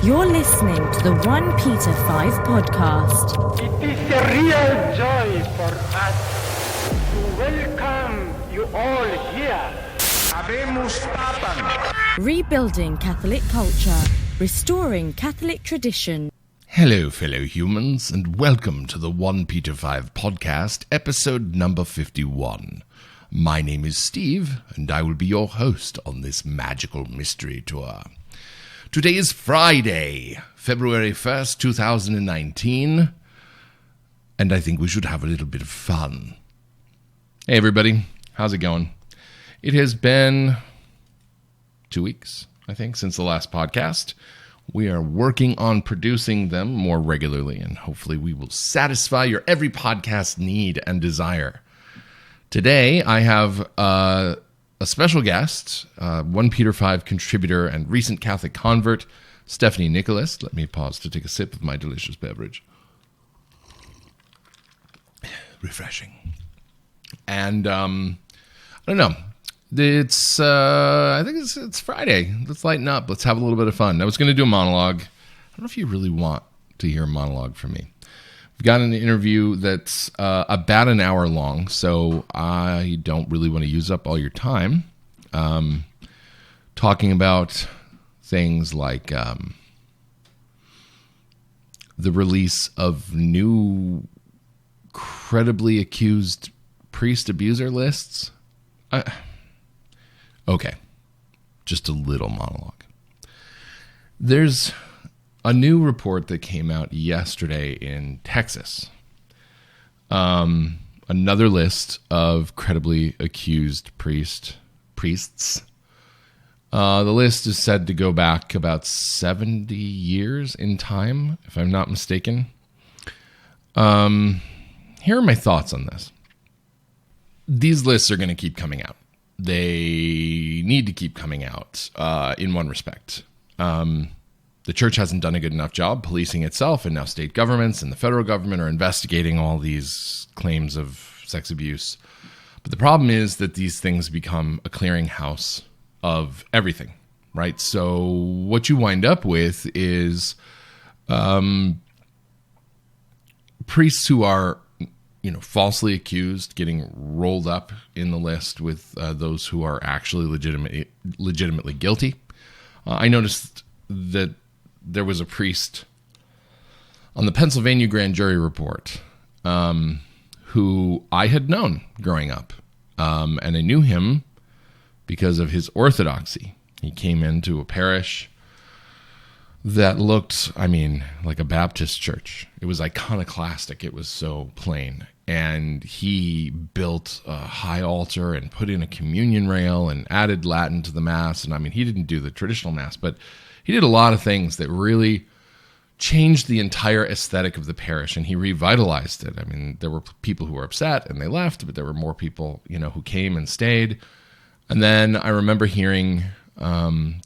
You're listening to the OnePeterFive podcast. It is a real joy for us to welcome you all here. Habemus Papam. Rebuilding Catholic culture, restoring Catholic tradition. Hello, fellow humans, and welcome to the OnePeterFive podcast, episode number 51. My name is Steve, and I will be your host on this magical mystery tour. Today is Friday, February 1st, 2019, and I think we should have a little bit of fun. Hey, everybody. How's it going? It has been 2 weeks, I think, since the last podcast. We are working on producing them more regularly, and hopefully we will satisfy your every podcast need and desire. Today, I have a special guest, OnePeterFive contributor and recent Catholic convert, Stefanie Nicholas. Let me pause to take a sip of my delicious beverage. Refreshing. And, I don't know. It's, I think it's Friday. Let's lighten up. Let's have a little bit of fun. I was going to do a monologue. I don't know if you really want to hear a monologue from me. We've got an interview that's about an hour long, so I don't really want to use up all your time talking about things like the release of new credibly accused priest abuser lists. Okay, just a little monologue. There's a new report that came out yesterday in Texas. Another list of credibly accused priests. The list is said to go back about 70 years in time, if I'm not mistaken. Here are my thoughts on this. These lists are going to keep coming out. They need to keep coming out in one respect. The church hasn't done a good enough job policing itself, and now state governments and the federal government are investigating all these claims of sex abuse. But the problem is that these things become a clearinghouse of everything, right? So what you wind up with is priests who are falsely accused getting rolled up in the list with those who are actually legitimately guilty. I noticed that there was a priest on the Pennsylvania grand jury report who I had known growing up, and I knew him because of his orthodoxy. He came into a parish that looked, like a Baptist church. It was iconoclastic. It was so plain. And he built a high altar and put in a communion rail and added Latin to the Mass. And he didn't do the traditional Mass, but he did a lot of things that really changed the entire aesthetic of the parish, and he revitalized it. There were people who were upset and they left, but there were more people, who came and stayed. And then I remember hearing,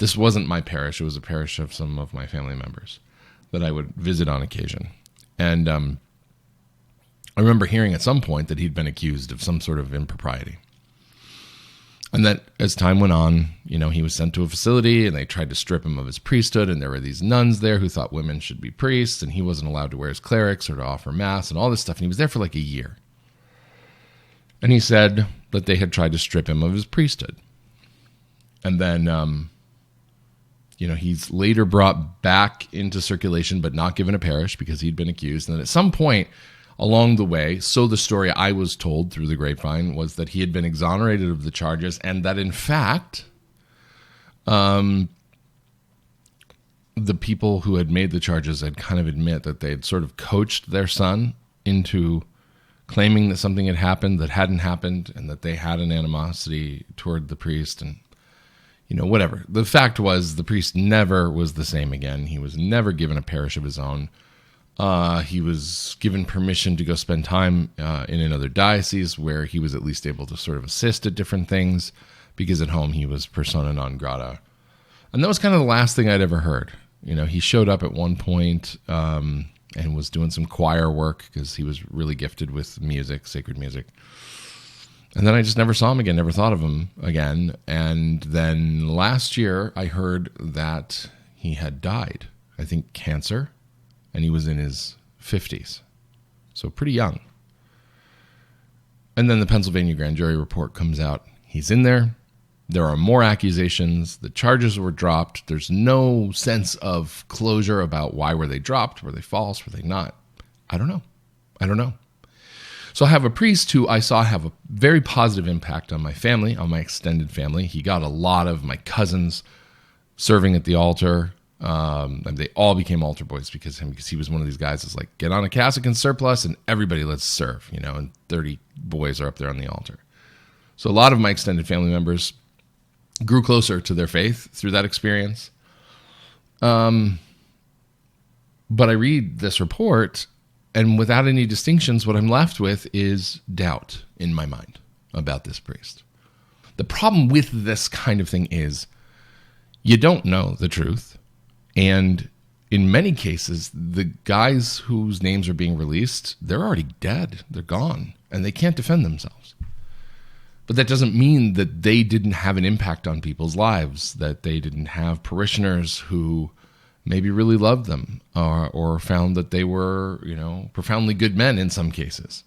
this wasn't my parish, it was a parish of some of my family members that I would visit on occasion. And I remember hearing at some point that he'd been accused of some sort of impropriety. And that as time went on, he was sent to a facility and they tried to strip him of his priesthood, and there were these nuns there who thought women should be priests, and he wasn't allowed to wear his clerics or to offer mass and all this stuff. And he was there for like a year. And he said that they had tried to strip him of his priesthood. And then, he's later brought back into circulation, but not given a parish because he'd been accused. And then at some point along the way, so the story I was told through the grapevine was that he had been exonerated of the charges, and that in fact, the people who had made the charges had kind of admit that they had sort of coached their son into claiming that something had happened that hadn't happened, and that they had an animosity toward the priest, and whatever. The fact was, the priest never was the same again. He was never given a parish of his own. He was given permission to go spend time in another diocese where he was at least able to sort of assist at different things, because at home he was persona non grata. And that was kind of the last thing I'd ever heard. He showed up at one point and was doing some choir work because he was really gifted with music, sacred music. And then I just never saw him again, never thought of him again. And then last year I heard that he had died. I think, cancer, and he was in his 50s, so pretty young. And then the Pennsylvania grand jury report comes out. He's in there. There are more accusations. The charges were dropped. There's no sense of closure about why were they dropped. Were they false? Were they not? I don't know. So I have a priest who I saw have a very positive impact on my family, on my extended family. He got a lot of my cousins serving at the altar. And they all became altar boys because he was one of these guys that's like, get on a cassock and surplice and everybody let's serve, and 30 boys are up there on the altar. So a lot of my extended family members grew closer to their faith through that experience. But I read this report, and without any distinctions, what I'm left with is doubt in my mind about this priest. The problem with this kind of thing is you don't know the truth. And in many cases, the guys whose names are being released, they're already dead. They're gone, and they can't defend themselves. But that doesn't mean that they didn't have an impact on people's lives, that they didn't have parishioners who maybe really loved them or found that they were, profoundly good men in some cases.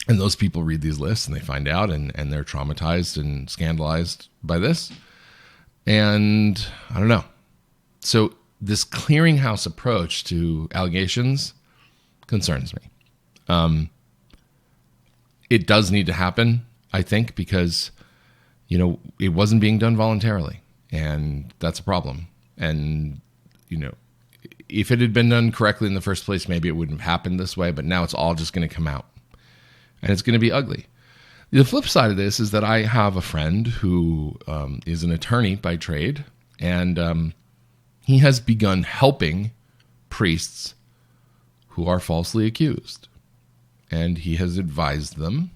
And those people read these lists and they find out and they're traumatized and scandalized by this. And I don't know. So this clearinghouse approach to allegations concerns me. It does need to happen, I think, because, it wasn't being done voluntarily, and that's a problem. And, if it had been done correctly in the first place, maybe it wouldn't have happened this way, but now it's all just going to come out, and it's going to be ugly. The flip side of this is that I have a friend who is an attorney by trade, and he has begun helping priests who are falsely accused. And he has advised them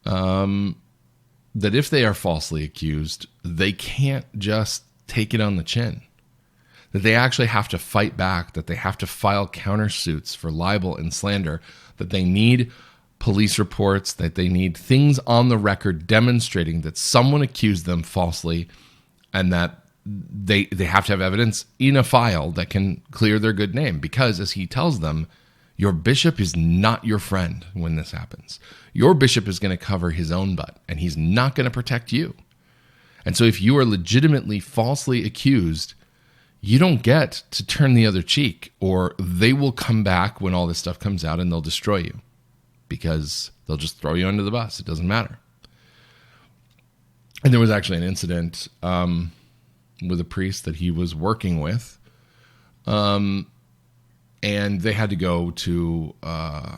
that if they are falsely accused, they can't just take it on the chin. That they actually have to fight back, that they have to file countersuits for libel and slander, that they need police reports, that they need things on the record demonstrating that someone accused them falsely, and that they have to have evidence in a file that can clear their good name. Because, as he tells them, your bishop is not your friend when this happens. Your bishop is going to cover his own butt, and he's not going to protect you. And so if you are legitimately falsely accused, you don't get to turn the other cheek, or they will come back when all this stuff comes out and they'll destroy you because they'll just throw you under the bus. It doesn't matter. And there was actually an incident with a priest that he was working with, and they had to go to, a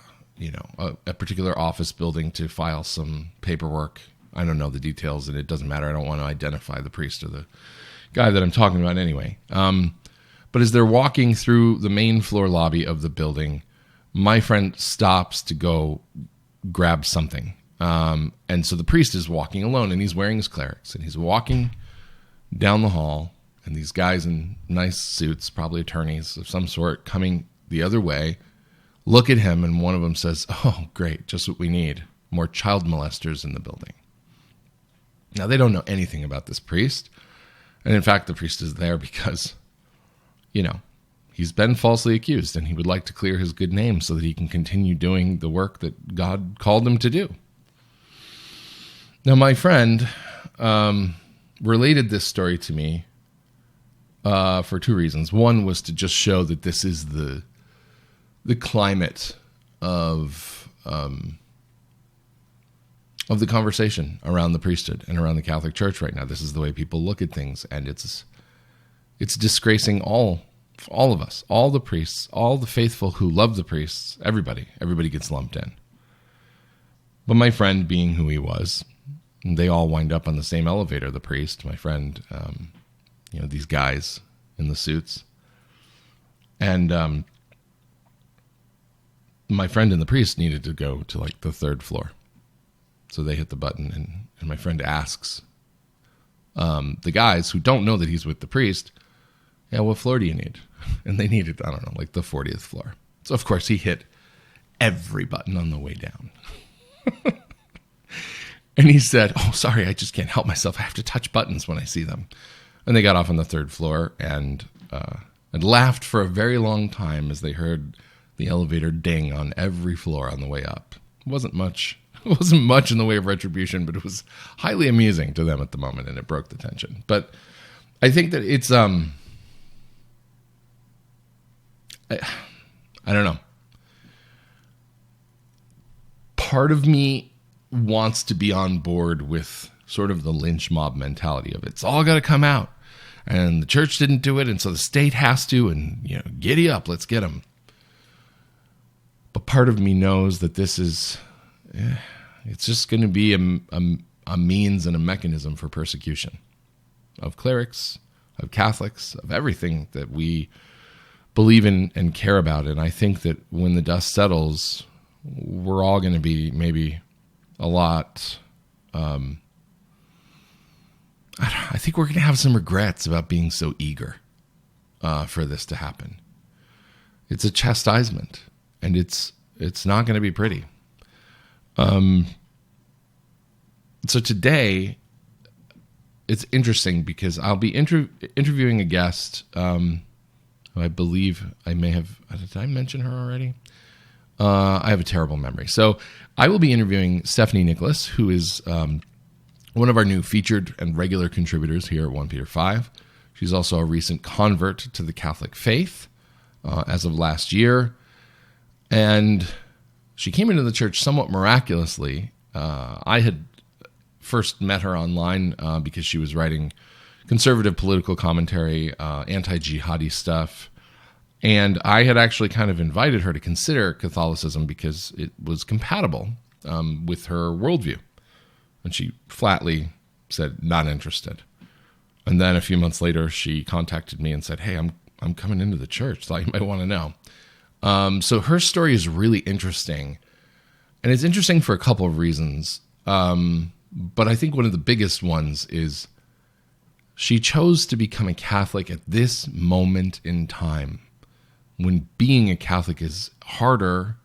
particular office building to file some paperwork. I don't know the details, and it doesn't matter. I don't want to identify the priest or the guy that I'm talking about anyway. But as they're walking through the main floor lobby of the building, my friend stops to go grab something. And so the priest is walking alone, and he's wearing his clerics, and he's walking down the hall, and these guys in nice suits, probably attorneys of some sort, coming the other way, look at him, and one of them says, "Oh, great, just what we need. More child molesters in the building." Now, they don't know anything about this priest. And in fact, the priest is there because, he's been falsely accused, and he would like to clear his good name so that he can continue doing the work that God called him to do. Now, my friend related this story to me for two reasons. One was to just show that this is the climate of the conversation around the priesthood and around the Catholic Church right now. This is the way people look at things, and it's disgracing all of us, all the priests, all the faithful who love the priests. Everybody gets lumped in. But my friend, being who he was, they all wind up on the same elevator. The priest, my friend, these guys in the suits, and my friend and the priest needed to go to like the third floor. So they hit the button, and my friend asks the guys who don't know that he's with the priest, "Yeah, what floor do you need?" And they needed, I don't know, like the 40th floor. So, of course, he hit every button on the way down. And he said, "Oh, sorry, I just can't help myself. I have to touch buttons when I see them." And they got off on the third floor, and and laughed for a very long time as they heard the elevator ding on every floor on the way up. It wasn't much in the way of retribution, but it was highly amusing to them at the moment, and it broke the tension. But I think that it's I don't know. Part of me wants to be on board with sort of the lynch mob mentality of it's all got to come out, and the church didn't do it, and so the state has to, and giddy up, let's get them. But part of me knows that this is, it's just going to be a means and a mechanism for persecution of clerics, of Catholics, of everything that we believe in and care about. And I think that when the dust settles, we're all going to be maybe a lot, I think we're going to have some regrets about being so eager for this to happen. It's a chastisement, and it's not going to be pretty. So today, it's interesting because I'll be interviewing a guest. I believe I may have. Did I mention her already? I have a terrible memory. So I will be interviewing Stefanie Nicholas, who is one of our new featured and regular contributors here at OnePeterFive. She's also a recent convert to the Catholic faith as of last year. And she came into the church somewhat miraculously. I had first met her online because she was writing conservative political commentary, anti-jihadi stuff. And I had actually kind of invited her to consider Catholicism because it was compatible with her worldview. And she flatly said, not interested. And then a few months later, she contacted me and said, hey, I'm coming into the church. Thought you might want to know. So her story is really interesting. And it's interesting for a couple of reasons. But I think one of the biggest ones is she chose to become a Catholic at this moment in time when being a Catholic is harder,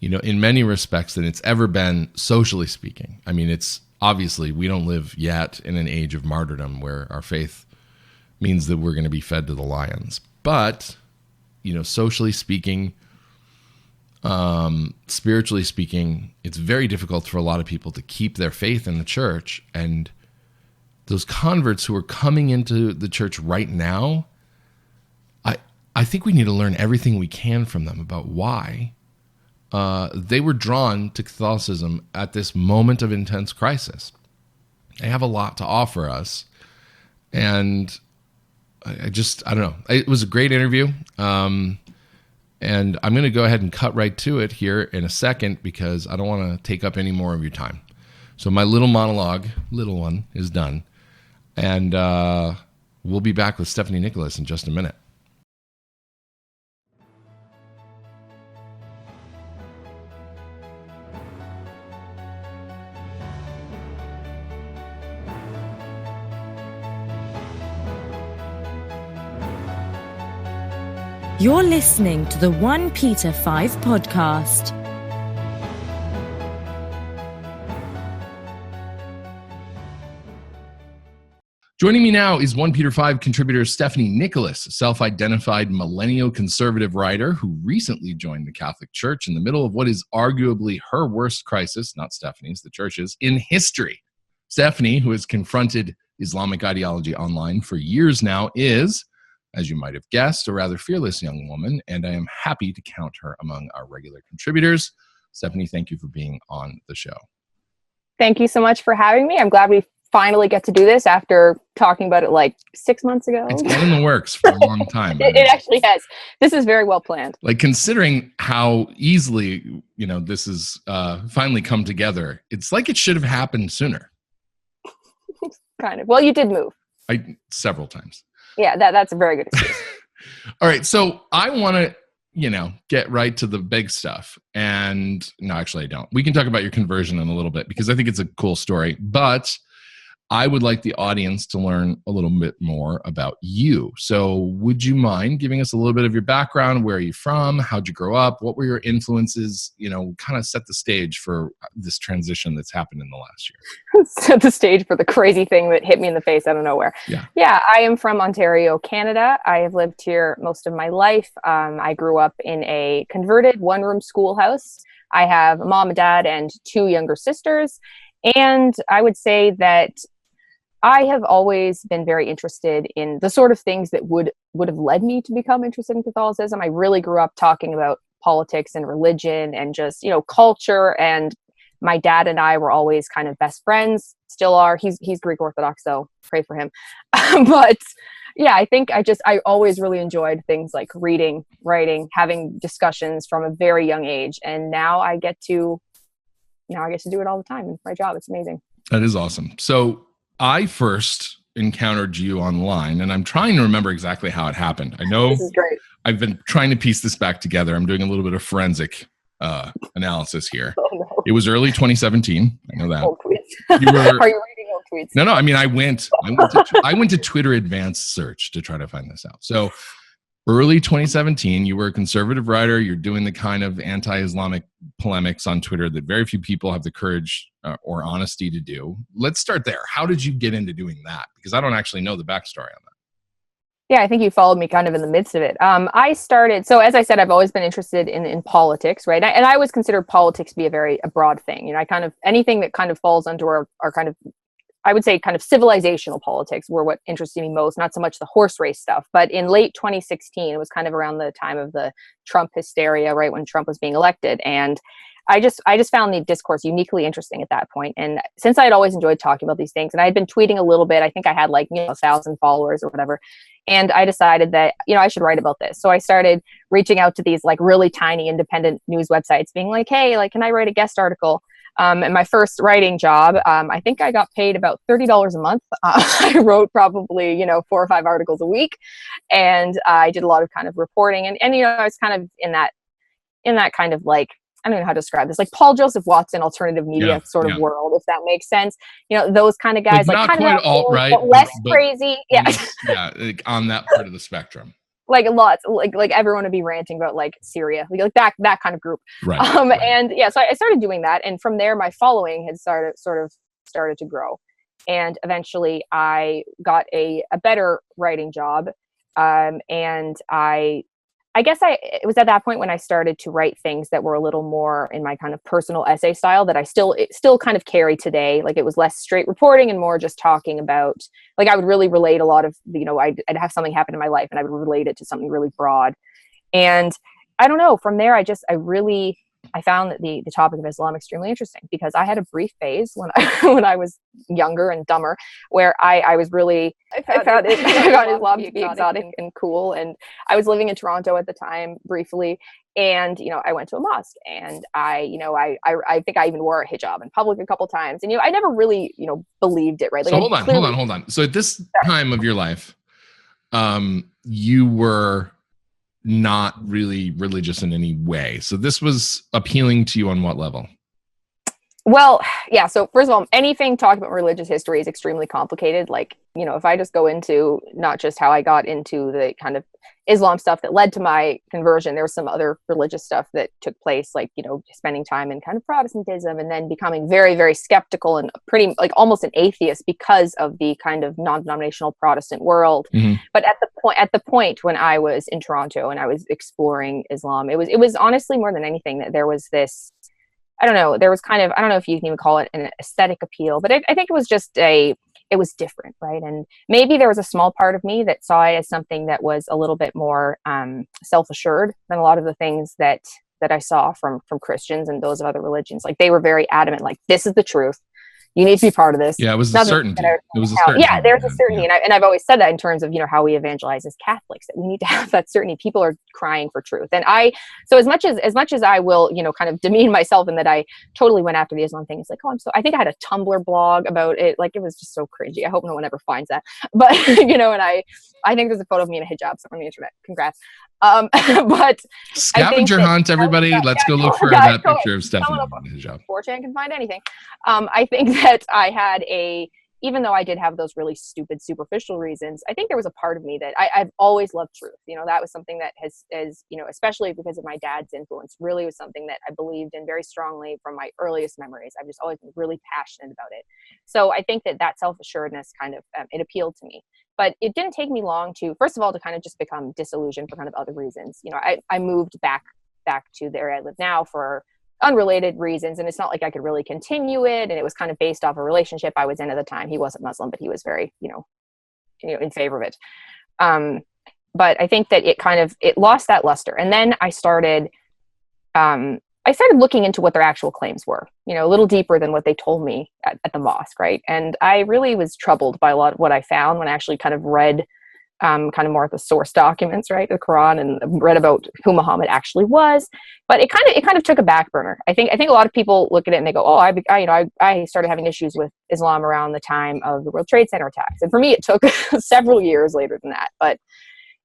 in many respects than it's ever been, socially speaking. I mean, it's obviously we don't live yet in an age of martyrdom where our faith means that we're going to be fed to the lions. But, socially speaking, spiritually speaking, it's very difficult for a lot of people to keep their faith in the church. And those converts who are coming into the church right now, I think we need to learn everything we can from them about why they were drawn to Catholicism at this moment of intense crisis. They have a lot to offer us. And I don't know. It was a great interview. And I'm going to go ahead and cut right to it here in a second because I don't want to take up any more of your time. So my little monologue, little one, is done. And we'll be back with Stefanie Nicholas in just a minute. You're listening to the OnePeterFive podcast. Joining me now is OnePeterFive contributor Stefanie Nicholas, a self-identified millennial conservative writer who recently joined the Catholic Church in the middle of what is arguably her worst crisis, not Stefanie's, the church's, in history. Stefanie, who has confronted Islamic ideology online for years now, is, as you might have guessed, a rather fearless young woman, and I am happy to count her among our regular contributors. Stefanie, thank you for being on the show. Thank you so much for having me. I'm glad we finally get to do this after talking about it like 6 months ago. It's been in the works for a long time. It actually has. This is very well planned. Like, considering how easily, this has finally come together, it's like it should have happened sooner. Kind of. Well, you did move. Several times. Yeah, that's a very good excuse. All right, so I want to, get right to the big stuff. And no, actually I don't. We can talk about your conversion in a little bit because I think it's a cool story. But I would like the audience to learn a little bit more about you. So would you mind giving us a little bit of your background? Where are you from? How'd you grow up? What were your influences? Kind of set the stage for this transition that's happened in the last year. Set the stage for the crazy thing that hit me in the face out of nowhere. Yeah, I am from Ontario, Canada. I have lived here most of my life. I grew up in a converted one-room schoolhouse. I have a mom and dad and 2 younger sisters. And I would say that I have always been very interested in the sort of things that would have led me to become interested in Catholicism. I really grew up talking about politics and religion and just, culture. And my dad and I were always kind of best friends, still are. He's Greek Orthodox, so pray for him. But yeah, I think I always really enjoyed things like reading, writing, having discussions from a very young age. And now I get to do it all the time in my job. It's amazing. That is awesome. So I first encountered you online, and I'm trying to remember exactly how it happened. I know this is great. I've been trying to piece this back together. I'm doing a little bit of forensic analysis here. Oh, no. It was early 2017. I know that. Old tweets. Are you reading old tweets? No. I mean, I went to Twitter advanced search to try to find this out. So early 2017, you were a conservative writer. You're doing the kind of anti-Islamic polemics on Twitter that very few people have the courage or honesty to do. Let's start there. How did you get into doing that? Because I don't actually know the backstory on that. Yeah, I think you followed me kind of in the midst of it. So as I said, I've always been interested in politics, right? And I always consider politics to be a broad thing. Anything that kind of falls under our kind of, I would say, kind of civilizational politics were what interested me most, not so much the horse race stuff. But in late 2016, it was kind of around the time of the Trump hysteria, right, when Trump was being elected. And I just found the discourse uniquely interesting at that point. And since I had always enjoyed talking about these things, and I had been tweeting a little bit, I think I had 1,000 followers or whatever. And I decided that, I should write about this. So I started reaching out to these really tiny independent news websites being like, hey, can I write a guest article? And my first writing job, I think I got paid about $30 a month. I wrote probably, 4 or 5 articles a week. And I did a lot of kind of reporting. And I was kind of in that kind of I don't know how to describe this, Paul Joseph Watson alternative media sort of world, if that makes sense. Those kind of guys, not kind quite of alt-right, but less crazy. Yeah. Yeah, on that part of the spectrum. Lots, everyone would be ranting about Syria, that kind of group. Right. And yeah, so I started doing that. And from there, my following had started to grow. And eventually I got a better writing job. And I guess it was at that point when I started to write things that were a little more in my kind of personal essay style that I still kind of carry today. It was less straight reporting and more just talking about, I would really relate a lot of, I'd have something happen in my life and I would relate it to something really broad. And I don't know, from there, I found that the topic of Islam extremely interesting because I had a brief phase when I was younger and dumber where I was really, I found Islam to be exotic and cool. And I was living in Toronto at the time briefly. And, I went to a mosque and I think I even wore a hijab in public a couple times. And, I never really, believed it, right? So hold on. So at this time of your life, you were not really religious in any way. So this was appealing to you on what level? Well, yeah. So first of all, anything talking about religious history is extremely complicated. If I just go into not just how I got into the kind of Islam stuff that led to my conversion, there was some other religious stuff that took place, spending time in kind of Protestantism and then becoming very, very skeptical and pretty almost an atheist because of the kind of non-denominational Protestant world. Mm-hmm. But at the point when I was in Toronto and I was exploring Islam, it was honestly more than anything that there was this, I don't know, there was kind of, I don't know if you can even call it an aesthetic appeal, but I think it was just it was different, right? And maybe there was a small part of me that saw it as something that was a little bit more self-assured than a lot of the things that I saw from Christians and those of other religions. They were very adamant, this is the truth. You need to be part of this. Yeah, it was a certainty. Yeah, there's a certainty. And I've always said that in terms of, how we evangelize as Catholics, that we need to have that certainty. People are crying for truth. And so as much as I will, kind of demean myself in that I totally went after the Islam thing. It's I think I had a Tumblr blog about it. It was just so cringy. I hope no one ever finds that. But, and I think there's a photo of me in a hijab somewhere on the internet. Congrats. But scavenger hunt, everybody. Let's go look for that picture of Stefanie in a hijab. 4chan can find anything. I think that I had even though I did have those really stupid, superficial reasons, I think there was a part of me that I've always loved truth. You know, that was something that has, you know, especially because of my dad's influence, really was something that I believed in very strongly from my earliest memories. I've just always been really passionate about it. So I think that self-assuredness kind of, it appealed to me. But it didn't take me long to, first of all, to kind of just become disillusioned for kind of other reasons. You know, I moved back to the area I live now for unrelated reasons, and it's not like I could really continue it, and it was kind of based off a relationship I was in at the time. He wasn't Muslim, but he was very you know in favor of it. But I think that it lost that luster, and then I started looking into what their actual claims were, you know, a little deeper than what they told me at the mosque, right? And I really was troubled by a lot of what I found when I actually kind of read kind of more of the source documents, right, the Quran, and read about who Muhammad actually was. But it kind of took a back burner. I think a lot of people look at it and they go, oh, I started having issues with Islam around the time of the World Trade Center attacks. And for me, it took several years later than that. But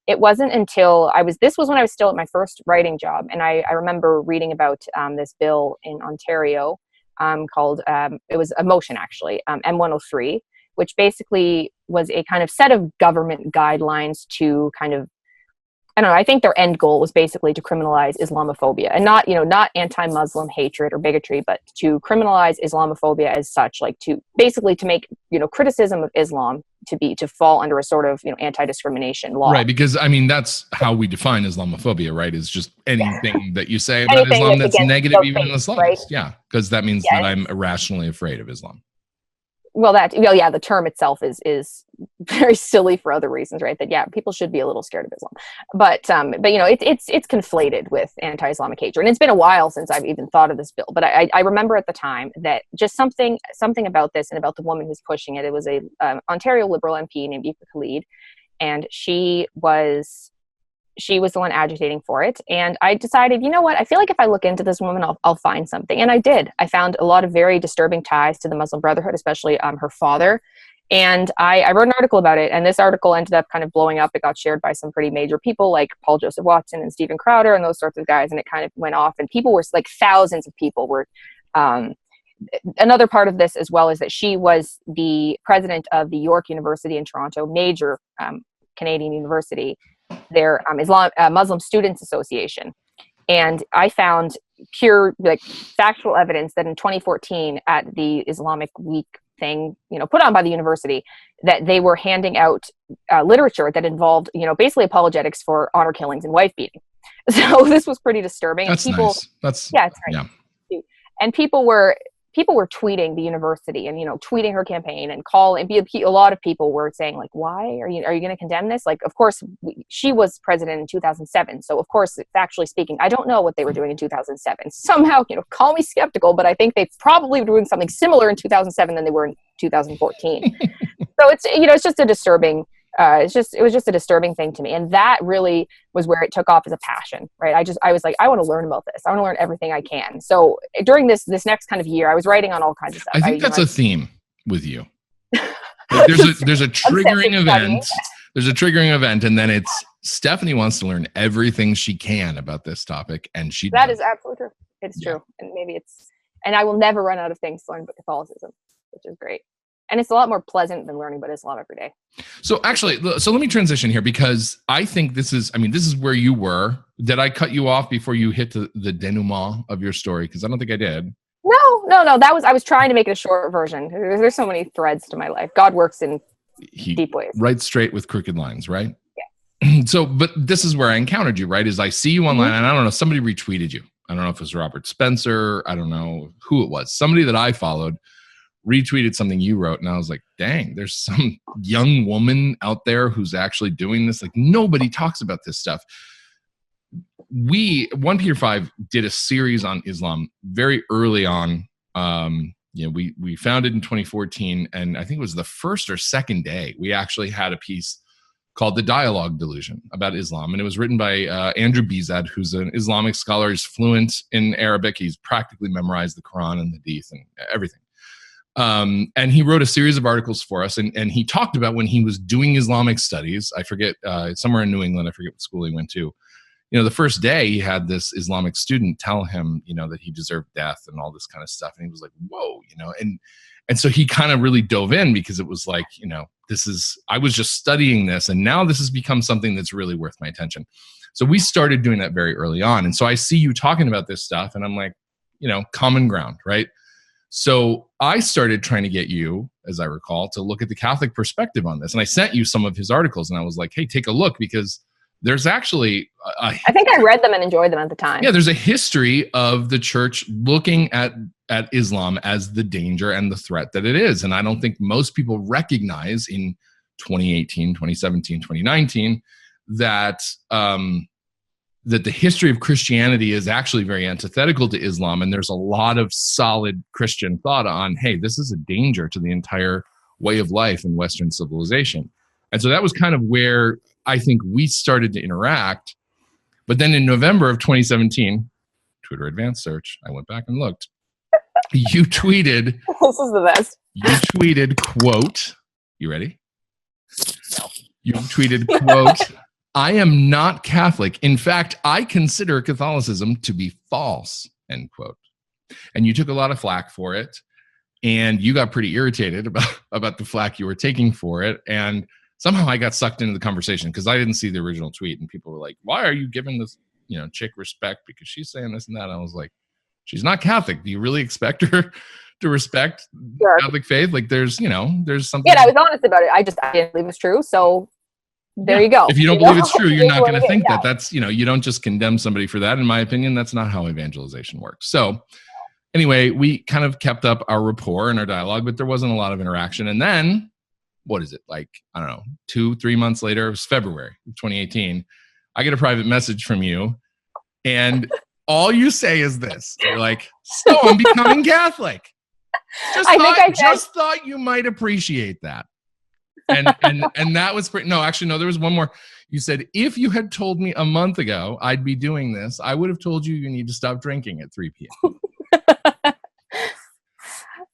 it wasn't until this was when I was still at my first writing job. And I remember reading about this bill in Ontario called, it was a motion actually, M103, which basically was a kind of set of government guidelines to kind of, I don't know, I think their end goal was basically to criminalize Islamophobia, and not anti-Muslim hatred or bigotry, but to criminalize Islamophobia as such, like to basically to make, criticism of Islam to fall under a sort of, anti-discrimination law. Right. Because I mean, that's how we define Islamophobia, right? Is just anything that you say about Islam that's negative, even in the slightest. Right? Yeah. Because that means that I'm irrationally afraid of Islam. Well, the term itself is very silly for other reasons, right? That people should be a little scared of Islam, but it's conflated with anti-Islamic hatred, and it's been a while since I've even thought of this bill. But I remember at the time that just something about this and about the woman who's pushing it. It was a Ontario Liberal MP named Aoife Khalid, and she was the one agitating for it. And I decided, you know what, I feel like if I look into this woman, I'll find something. And I did. I found a lot of very disturbing ties to the Muslim Brotherhood, especially her father. And I wrote an article about it. And this article ended up kind of blowing up. It got shared by some pretty major people like Paul Joseph Watson and Stephen Crowder and those sorts of guys. And it kind of went off. And people were like, thousands of people were. Another part of this as well is that she was the president of the York University in Toronto, major Canadian university, their Muslim Students Association. And I found pure factual evidence that in 2014 at the Islamic Week thing, put on by the university, that they were handing out literature that involved, basically apologetics for honor killings and wife beating. So this was pretty disturbing. That's and people, nice. It's great. Yeah. And people were tweeting the university and tweeting her campaign and a lot of people were saying like, why are you going to condemn this? Like, of course she was president in 2007, so of course, factually speaking, I don't know what they were doing in 2007. Somehow, call me skeptical, but I think they probably were doing something similar in 2007 than they were in 2014. So it's just a disturbing it was just a disturbing thing to me. And that really was where it took off as a passion, right? I was like, I want to learn about this. I want to learn everything I can. So during this next kind of year, I was writing on all kinds of stuff. I think that's a theme with you. There's a triggering event. There's a triggering event. And then it's Stefanie wants to learn everything she can about this topic. And that is absolutely true. It's true. And I will never run out of things to learn about Catholicism, which is great. And it's a lot more pleasant than learning about Islam every day. So let me transition here, because I think this is where you were. Did I cut you off before you hit the denouement of your story? Because I don't think I did. No. I was trying to make it a short version. There's so many threads to my life. God works in deep ways. Right straight with crooked lines, right? Yeah. So, but this is where I encountered you, right? Is I see you online, and I don't know, somebody retweeted you. I don't know if it was Robert Spencer. I don't know who it was. Somebody that I followed retweeted something you wrote, and I was like, dang, there's some young woman out there who's actually doing this. Like, nobody talks about this stuff. OnePeterFive did a series on Islam very early on. We founded in 2014, and I think it was the first or second day we actually had a piece called The Dialog Delusion about Islam. And it was written by Andrew Bizad, who's an Islamic scholar. He's fluent in Arabic. He's practically memorized the Quran and the Hadith and everything. And he wrote a series of articles for us, and he talked about when he was doing Islamic studies, I forget, somewhere in New England, I forget what school he went to, the first day he had this Islamic student tell him, that he deserved death and all this kind of stuff. And he was like, whoa, and so he kind of really dove in, because it was like, I was just studying this, and now this has become something that's really worth my attention. So we started doing that very early on. And so I see you talking about this stuff, and I'm like, common ground, right? So I started trying to get you, as I recall, to look at the Catholic perspective on this. And I sent you some of his articles, and I was like, hey, take a look, because there's actually I think I read them and enjoyed them at the time. Yeah, there's a history of the church looking at Islam as the danger and the threat that it is. And I don't think most people recognize in 2018, 2017, 2019 that that the history of Christianity is actually very antithetical to Islam. And there's a lot of solid Christian thought on, hey, this is a danger to the entire way of life in Western civilization. And so that was kind of where I think we started to interact. But then in November of 2017, Twitter advanced search, I went back and looked. You tweeted. This is the best. You tweeted, quote, you ready? No. You tweeted, quote, I am not Catholic. In fact, I consider Catholicism to be false, end quote. And you took a lot of flack for it. And you got pretty irritated about the flack you were taking for it. And somehow I got sucked into the conversation because I didn't see the original tweet, and people were like, why are you giving this, chick respect because she's saying this and that? And I was like, she's not Catholic. Do you really expect her to respect the Catholic faith? Like there's something. Yeah, I was honest about it. I didn't believe it's true. So there you go. If you don't believe it's true, you're not going to think that. That's, you don't just condemn somebody for that. In my opinion, that's not how evangelization works. So anyway, we kind of kept up our rapport and our dialogue, but there wasn't a lot of interaction. And then what is it? Like, I don't know, 2-3 months later, it was February of 2018. I get a private message from you, and all you say is this. You're like, so I'm becoming Catholic. Just thought you might appreciate that. And that was no, there was one more. You said, if you had told me a month ago I'd be doing this, I would have told you need to stop drinking at 3 p.m.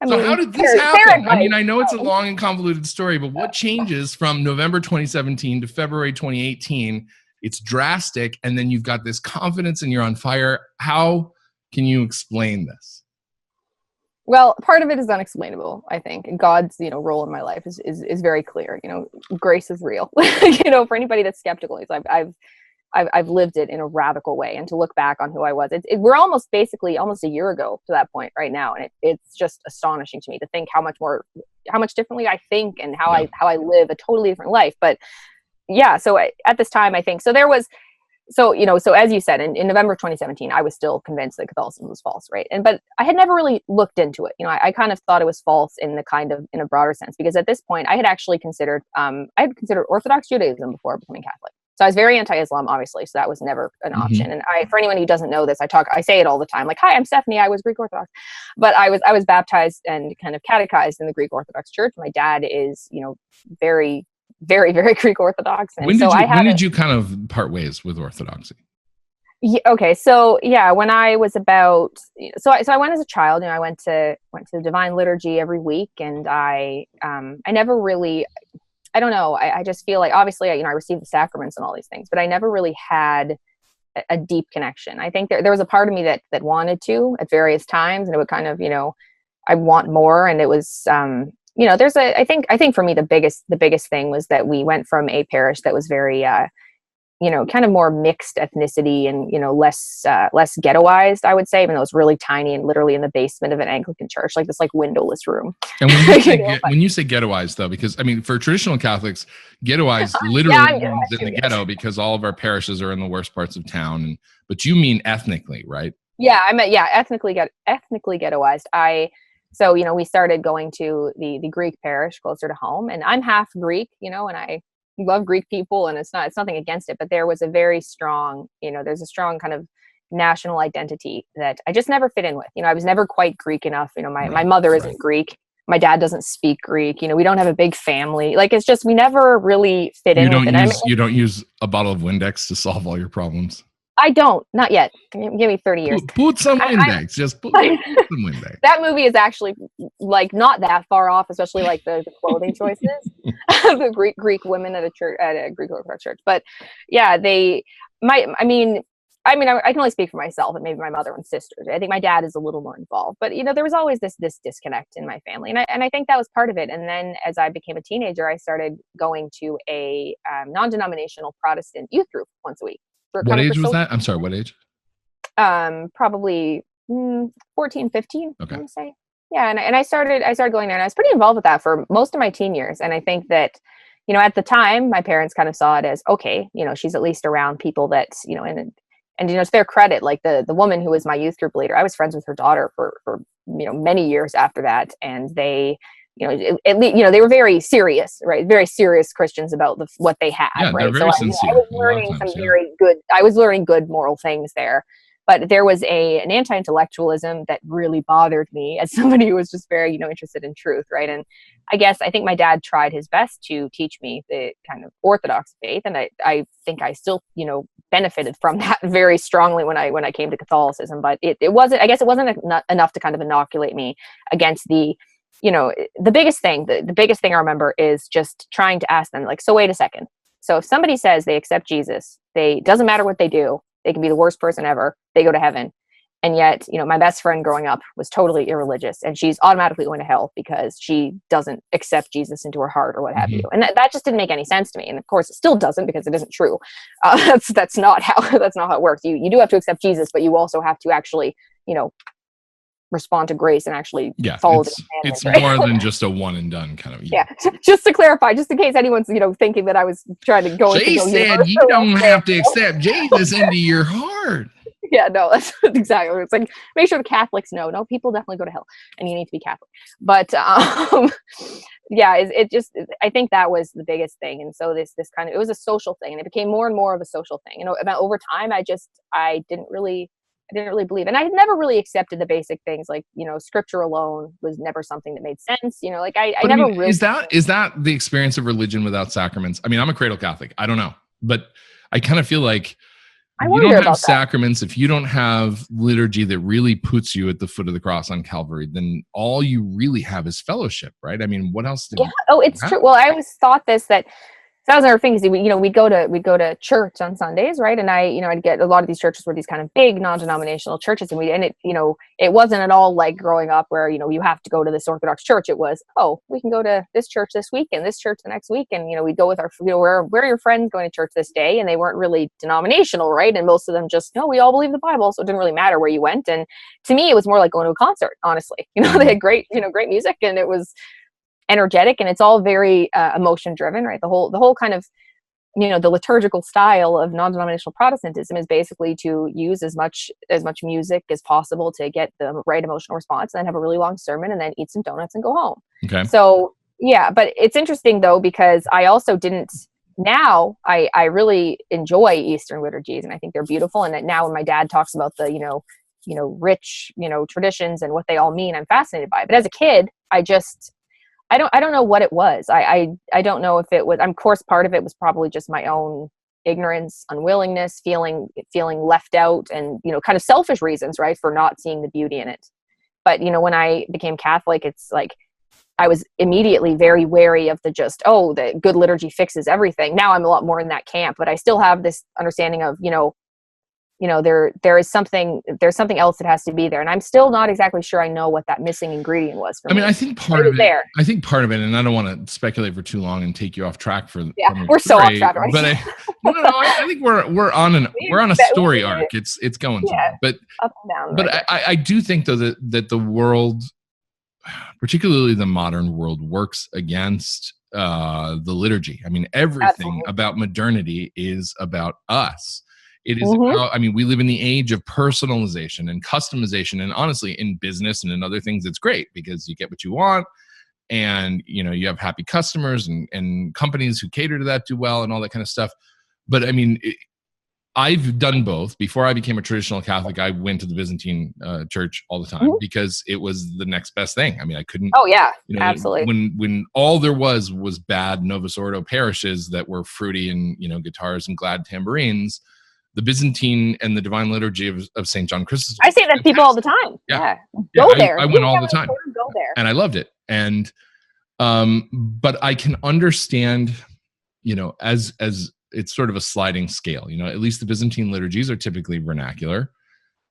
So how did this happen? I mean, I know it's a long and convoluted story, but what changes from November 2017 to February 2018? It's drastic, and then you've got this confidence and you're on fire. How can you explain this? Well, part of it is unexplainable, I think. And God's, role in my life is very clear. Grace is real. For anybody that's skeptical, I've lived it in a radical way, and to look back on who I was, we're almost a year ago to that point right now, and it's just astonishing to me to think how much differently I think and how I live a totally different life. But yeah, so at this time, I think so. There was so as you said, in November 2017, I was still convinced that Catholicism was false, right? But I had never really looked into it. I kind of thought it was false in a broader sense, because at this point I had actually considered Orthodox Judaism before becoming Catholic. So I was very anti-Islam, obviously. So that was never an option. And for anyone who doesn't know this, I say it all the time. Like, hi, I'm Stefanie. I was Greek Orthodox, but I was baptized and kind of catechized in the Greek Orthodox Church. My dad is, very, very, very Greek Orthodox. And when did you kind of part ways with Orthodoxy? Yeah, okay. So yeah, when I was about, so I went as a child. I went to the Divine Liturgy every week, and I never really. I don't know. I just feel like, obviously, I received the sacraments and all these things, but I never really had a deep connection. I think there was a part of me that wanted to at various times, and it would kind of, I want more. And it was, I think for me, the biggest thing was that we went from a parish that was very, kind of more mixed ethnicity and, less ghettoized, I would say, even though it was really tiny and literally in the basement of an Anglican church, like this windowless room. And when you say ghettoized, though, because for traditional Catholics, ghettoized literally means in the ghetto, because all of our parishes are in the worst parts of town. But you mean ethnically, right? Yeah, I meant, ethnically ghettoized. So, we started going to the Greek parish closer to home, and I'm half Greek, and I love Greek people, and it's nothing against it, but there was a very strong, there's a strong kind of national identity that I just never fit in with. I was never quite Greek enough. My mother isn't Greek. My dad doesn't speak Greek. We don't have a big family. Like, it's just, we never really fit in with it. You don't use a bottle of Windex to solve all your problems? I don't, not yet. Give me 30 years. Put some Windex. Just put some Windex. That movie is actually not that far off, especially the clothing choices of the Greek women at a church, at a Greek Orthodox church. But yeah, I can only speak for myself and maybe my mother and sisters. I think my dad is a little more involved, but there was always this disconnect in my family, and I think that was part of it. And then as I became a teenager, I started going to a non-denominational Protestant youth group once a week. What age was that? I'm sorry, what age? Probably 14, 15. Okay. I want to say. Yeah, and I started going there, and I was pretty involved with that for most of my teen years. And I think that, at the time, my parents kind of saw it as, okay, she's at least around people that, and to their credit, like the woman who was my youth group leader, I was friends with her daughter for many years after that, and they, they were very serious, right? Very serious Christians about what they had, yeah, right? They're very sincere. I was learning I was learning good moral things there. But there was an anti-intellectualism that really bothered me as somebody who was just very, interested in truth, right? And I think my dad tried his best to teach me the kind of Orthodox faith, and I think I still, benefited from that very strongly when I came to Catholicism. But it wasn't enough to kind of inoculate me against the biggest thing. The biggest thing I remember is just trying to ask them, like, so wait a second. So if somebody says they accept Jesus, doesn't matter what they do. They can be the worst person ever. They go to heaven. And yet, my best friend growing up was totally irreligious, and she's automatically going to hell because she doesn't accept Jesus into her heart or what have you. And that just didn't make any sense to me. And of course, it still doesn't, because it isn't true. That's not how it works. You do have to accept Jesus, but you also have to actually, respond to grace and actually follow the commandments. It's more than just a one and done kind of. Yeah. Just to clarify, just in case anyone's thinking that I was trying to go. She said you don't have to accept Jesus into your heart. Yeah, no, that's exactly. It's like, make sure the Catholics know. No, people definitely go to hell, and you need to be Catholic. But yeah, I think that was the biggest thing. And so this kind of, it was a social thing, and it became more and more of a social thing. About over time, I didn't really believe, and I had never really accepted the basic things, like, scripture alone was never something that made sense. I never really. Is that the experience of religion without sacraments? I mean, I'm a cradle Catholic. I don't know, but I kind of feel like you don't have sacraments, if you don't have liturgy that really puts you at the foot of the cross on Calvary, then all you really have is fellowship, right? I mean, what else? It's true. Well, I always thought this, that that was another thing, is we'd go to church on Sundays, right? And I'd get a lot of these churches were these kind of big non-denominational churches, and it wasn't at all like growing up where you have to go to this Orthodox church. It was, oh, we can go to this church this week and this church the next week, and we'd go with our where are your friends going to church this day? And they weren't really denominational, right? And most of them just, no, we all believe the Bible, so it didn't really matter where you went. And to me, it was more like going to a concert, honestly. They had great music, and it was energetic, and it's all very emotion driven, right? The whole kind of the liturgical style of non-denominational Protestantism is basically to use as much music as possible to get the right emotional response, and then have a really long sermon, and then eat some donuts and go home. Okay. So yeah, but it's interesting though, because I also didn't. Now I really enjoy Eastern liturgies, and I think they're beautiful. And now when my dad talks about the rich traditions and what they all mean, I'm fascinated by it. But as a kid, I don't know what it was. I don't know if it was, of course, part of it was probably just my own ignorance, unwillingness, feeling left out, and, kind of selfish reasons, right, for not seeing the beauty in it. But, when I became Catholic, it's like, I was immediately very wary of the good liturgy fixes everything. Now I'm a lot more in that camp, but I still have this understanding of, there's something else that has to be there, and I'm still not exactly sure I know what that missing ingredient was for me. I think part of it, and I don't want to speculate for too long and take you off track for. Yeah, we're so off track, right? But I think we're on a story arc. It's going but up and down. But I do think though that the world, particularly the modern world, works against the liturgy. I mean, everything Absolutely. About modernity is about us. It is about, we live in the age of personalization and customization, and honestly, in business and in other things, it's great because you get what you want, and you have happy customers, and companies who cater to that do well, and all that kind of stuff. But I've done both. Before I became a traditional Catholic, I went to the Byzantine church all the time because it was the next best thing. I couldn't. Oh yeah, absolutely. When all there was bad Novus Ordo parishes that were fruity and guitars and glad tambourines, the Byzantine and the Divine Liturgy of St. John Chrysostom. I say that to people all the time. Yeah. Go there. I went all the time. Go there. And I loved it. And but I can understand, as it's sort of a sliding scale. You know, at least the Byzantine liturgies are typically vernacular.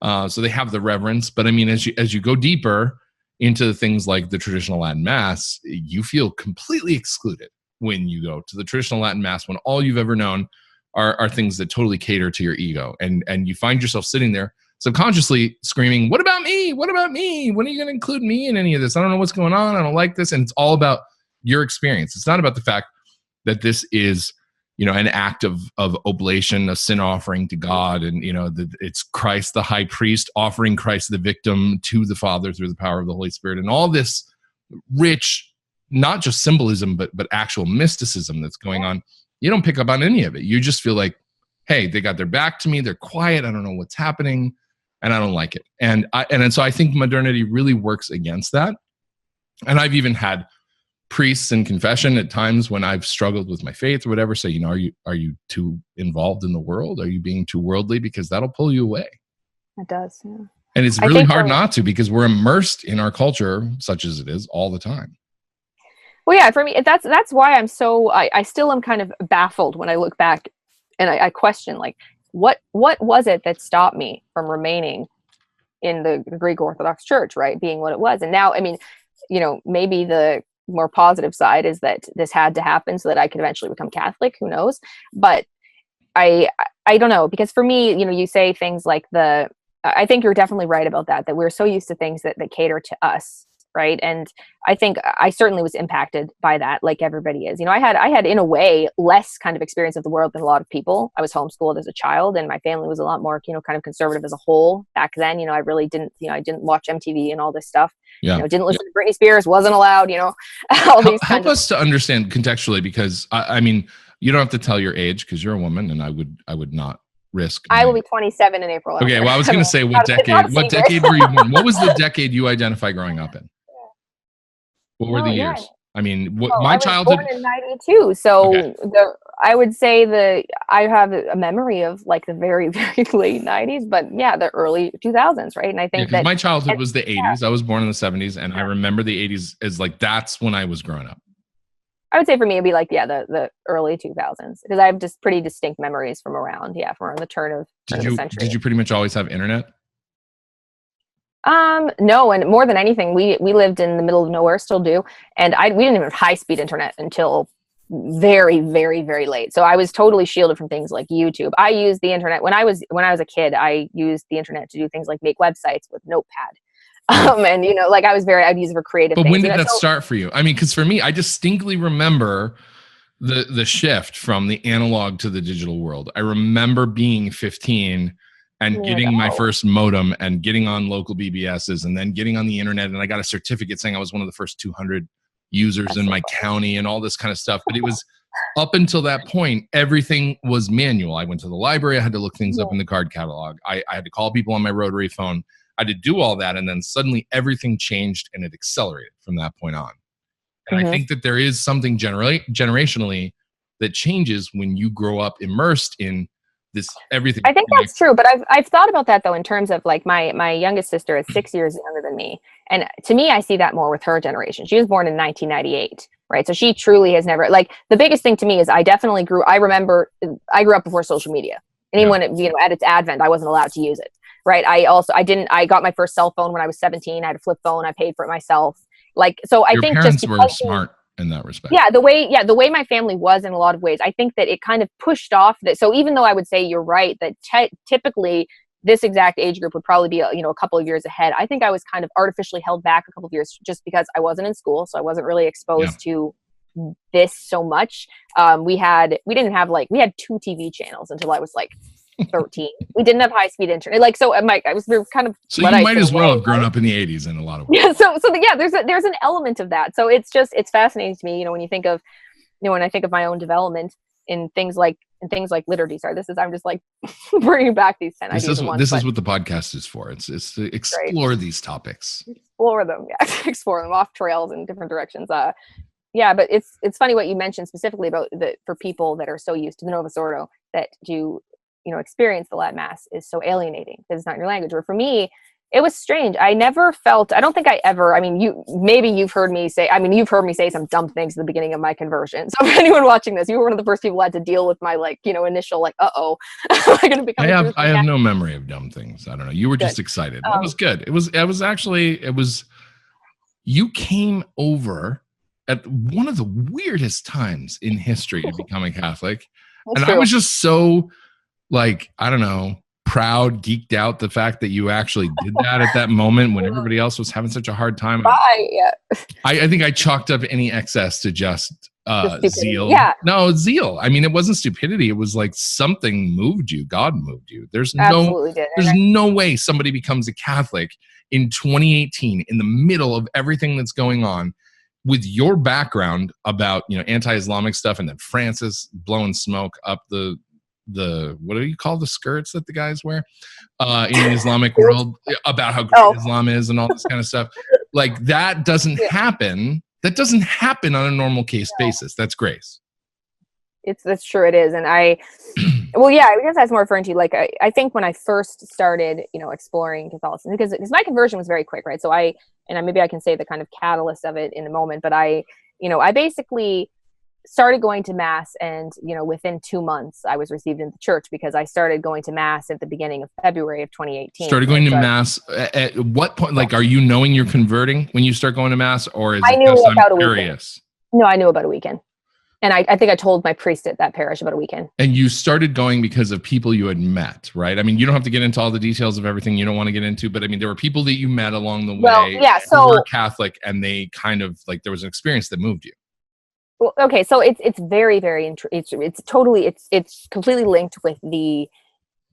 So they have the reverence, but I mean, as you go deeper into things like the traditional Latin Mass, you feel completely excluded when you go to the traditional Latin Mass, when all you've ever known are things that totally cater to your ego. And you find yourself sitting there subconsciously screaming, what about me? What about me? When are you going to include me in any of this? I don't know what's going on. I don't like this. And it's all about your experience. It's not about the fact that this is, you know, an act of oblation, a sin offering to God. And, you know, it's Christ, the high priest, offering Christ, the victim, to the Father through the power of the Holy Spirit. And all this rich, not just symbolism, but actual mysticism that's going on. You don't pick up on any of it. You just feel like, hey, they got their back to me. They're quiet. I don't know what's happening, and I don't like it. And so I think modernity really works against that. And I've even had priests in confession at times when I've struggled with my faith or whatever say, you know, are you too involved in the world? Are you being too worldly? Because that'll pull you away. It does. Yeah. And it's really hard not to, because we're immersed in our culture, such as it is, all the time. Well, yeah, for me, that's why I'm so, I still am kind of baffled when I look back and I question, like, what was it that stopped me from remaining in the Greek Orthodox Church, right? Being what it was. And now, I mean, you know, maybe the more positive side is that this had to happen so that I could eventually become Catholic. Who knows? But I don't know, because for me, you know, you say things like I think you're definitely right about that we're so used to things that cater to us. Right. And I think I certainly was impacted by that, like everybody is. You know, I had in a way less kind of experience of the world than a lot of people. I was homeschooled as a child, and my family was a lot more, you know, kind of conservative as a whole back then. You know, I really didn't, you know, I didn't watch MTV and all this stuff. Yeah. You know, didn't listen to Britney Spears, wasn't allowed, you know, all these help us to understand contextually, because I mean, you don't have to tell your age because you're a woman, and I would not risk. I will be 27 in April. Okay. Well, I was going to say, what decade were you born? What was the decade you identify growing up in? What were the years? Yeah. I mean, my childhood. Born in 92, so okay. I would say I have a memory of like the very, very late 90s, but yeah, the early 2000s, right? And I think that my childhood was the 80s. I was born in the 70s, and I remember the 80s as like that's when I was growing up. I would say for me, it'd be like the early 2000s, because I have just pretty distinct memories from around the turn of the century. Did you pretty much always have internet? No, and more than anything, we lived in the middle of nowhere, still do, and we didn't even have high-speed internet until very, very, very late. So I was totally shielded from things like YouTube. I used the internet when I was a kid. I used the internet to do things like make websites with Notepad. And you know, like I'd use it for creative things. But when did that start for you? I mean, because for me, I distinctly remember the shift from the analog to the digital world. I remember being 15 and getting my first modem and getting on local BBSs and then getting on the internet. And I got a certificate saying I was one of the first 200 users in my county and all this kind of stuff. But it was up until that point, everything was manual. I went to the library. I had to look things up in the card catalog. I had to call people on my rotary phone. I had to do all that. And then suddenly everything changed and it accelerated from that point on. And I think that there is something generationally that changes when you grow up immersed in this everything. I think that's true, but I've thought about that though in terms of like my youngest sister is 6 years younger than me, and to me I see that more with her generation. She was born in 1998, right? So she truly has never, like, the biggest thing to me is I remember I grew up before social media, and even when it, you know, at its advent, I wasn't allowed to use it, right? I got my first cell phone when I was 17. I had a flip phone. I paid for it myself. Like, so I think parents were smart in that respect. Yeah, the way my family was in a lot of ways, I think that it kind of pushed off that. So even though I would say you're right that typically this exact age group would probably be a couple of years ahead, I think I was kind of artificially held back a couple of years just because I wasn't in school, so I wasn't really exposed to this so much. We had 2 TV channels until I was like 13. We didn't have high-speed internet. Like, so we were kind of. So you might as well have grown up in the 80s in a lot of ways. Yeah. So there's an element of that. So it's fascinating to me, you know, when you think of, you know, when I think of my own development in things like liturgy. Sorry, I'm just like bringing back these 10 ideas. This is what the podcast is for. It's to explore these topics. Explore them, explore them off trails in different directions. Yeah, but it's funny what you mentioned specifically about for people that are so used to the Novus Ordo that do, you know, experience the Latin Mass is so alienating because it's not your language. Or for me, it was strange. I don't think I ever, I mean, you've heard me say some dumb things at the beginning of my conversion. So for anyone watching this, you were one of the first people who had to deal with my initial uh-oh, am I going to become I have no memory of dumb things. I don't know. You were just excited. That was good. It was, you came over at one of the weirdest times in history to become a Catholic. And true. I was just so I don't know, proud, geeked out the fact that you actually did that at that moment when everybody else was having such a hard time. I think I chalked up any excess to just zeal. Yeah. No, zeal. I mean, it wasn't stupidity. It was something moved you. God moved you. There's no way somebody becomes a Catholic in 2018 in the middle of everything that's going on with your background about, anti-Islamic stuff, and then Francis blowing smoke up the what do you call the skirts that the guys wear in the Islamic world about how great Islam is and all this kind of stuff. That doesn't happen. That doesn't happen on a normal case basis. That's grace. That's true. It is. And I guess that's more referring to I think when I first started, exploring Catholicism, because my conversion was very quick, right? So maybe I can say the kind of catalyst of it in a moment, but I basically started going to mass, and within 2 months I was received into the church, because I started going to mass at the beginning of February of 2018. Started going to mass at what point? Are you knowing you're converting when you start going to mass, or is I it knew just about I'm curious? No, I knew about a weekend. And I think I told my priest at that parish about a weekend. And you started going because of people you had met, right? I mean, you don't have to get into all the details of everything you don't want to get into, but I mean, there were people that you met along the way who were Catholic, and they kind of there was an experience that moved you. Well, okay, so it's very, very it's completely linked with the